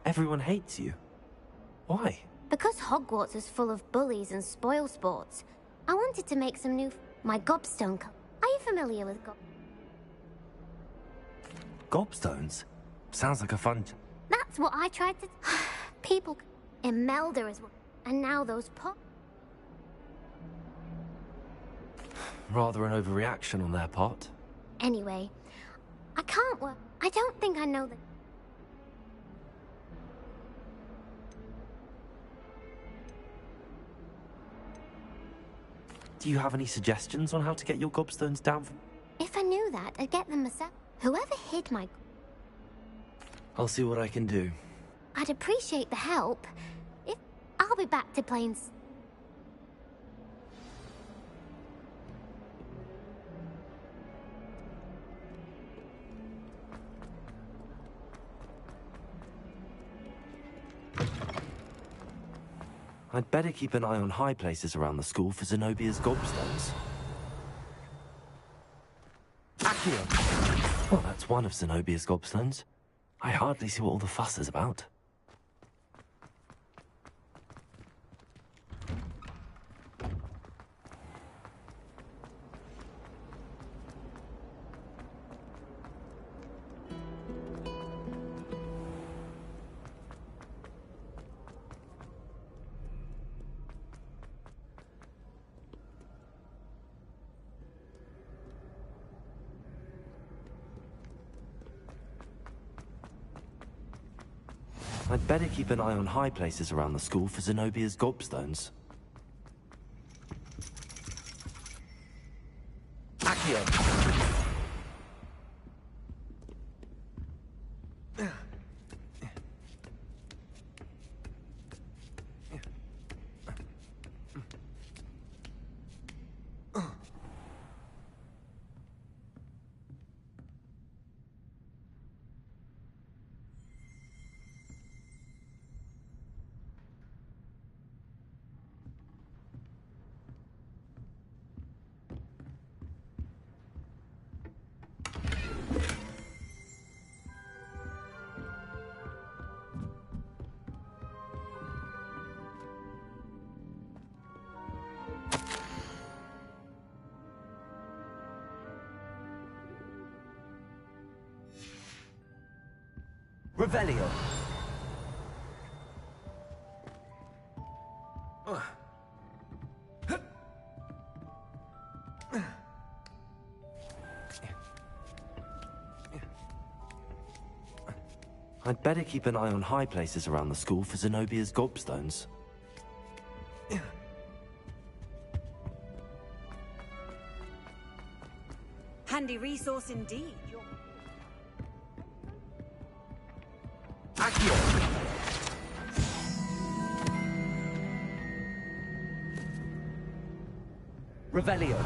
Everyone hates you. Why? Because Hogwarts is full of bullies and spoil sports, I wanted to make some new... My gobstone... Are you familiar with Gobstones? Sounds like a fun... That's what I tried to... People... Imelda as well. And now those Rather an overreaction on their part. Anyway, I can't work. I don't think I know that... Do you have any suggestions on how to get your gobstones down from... If I knew that, I'd get them myself. Whoever hid my... I'll see what I can do. I'd appreciate the help. If... I'll be back to playing... I'd better keep an eye on high places around the school for Zenobia's gobstones. Accio! Well, that's one of Zenobia's gobstones. I hardly see what all the fuss is about. I'd better keep an eye on high places around the school for Zenobia's gobstones. Accio! Revelio. I'd better keep an eye on high places around the school for Zenobia's gobstones. Handy resource indeed. Revelio.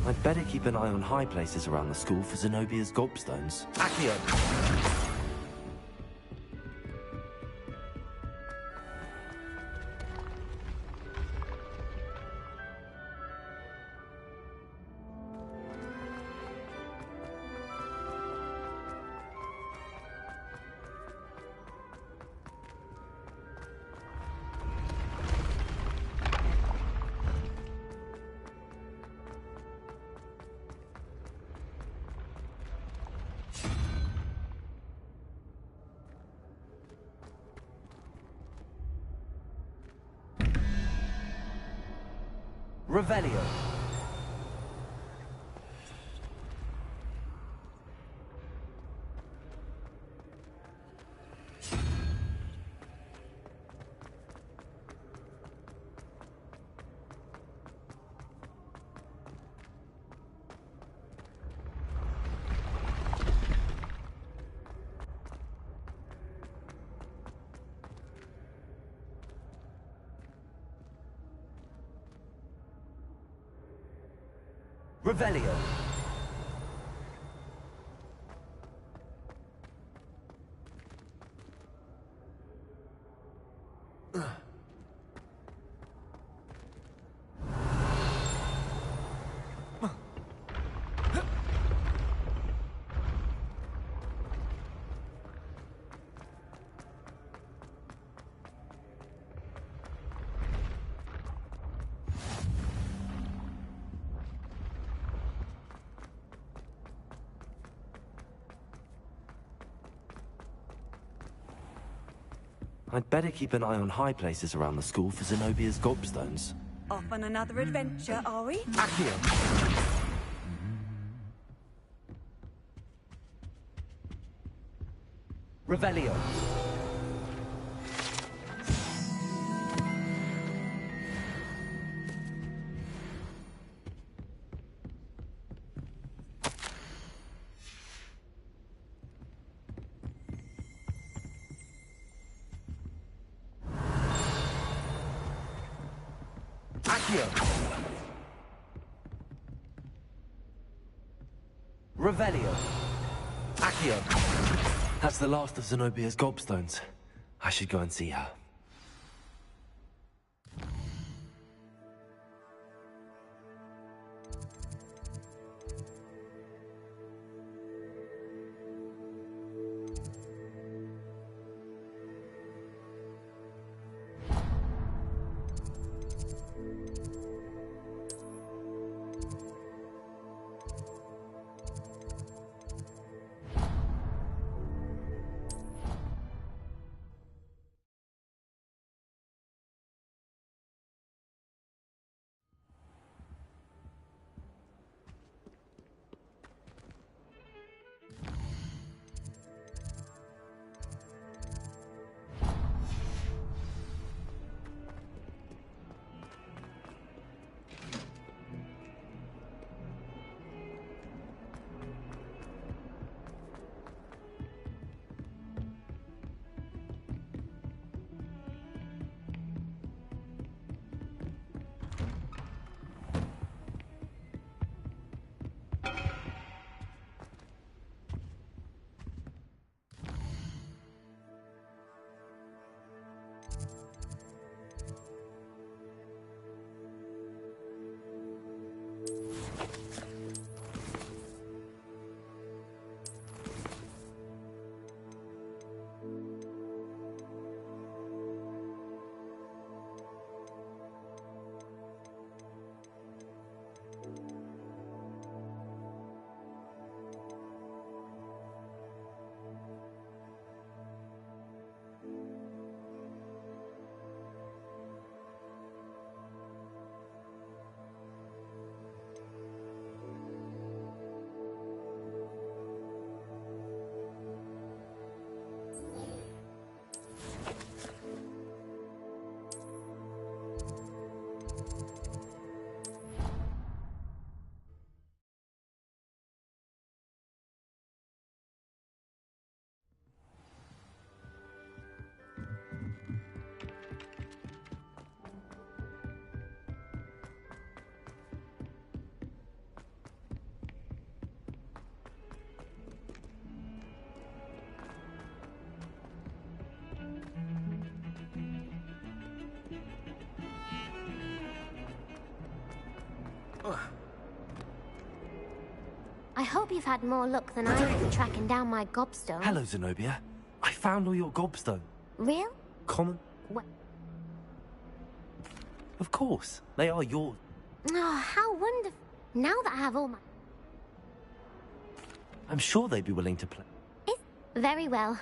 I'd better keep an eye on high places around the school for Zenobia's gobstones. Accio! Revelio. Revelio. I'd better keep an eye on high places around the school for Zenobia's gobstones. Off on another adventure, are we? Accio! Revelio. Revelio. Accio. That's the last of Zenobia's gobstones. I should go and see her. hope you've had more luck than I have in tracking down my gobstone. Hello, Zenobia. I found all your gobstone. Real? Common? What? Of course. They are yours. Oh, how wonderful. Now that I have all my... I'm sure they'd be willing to play. Very well.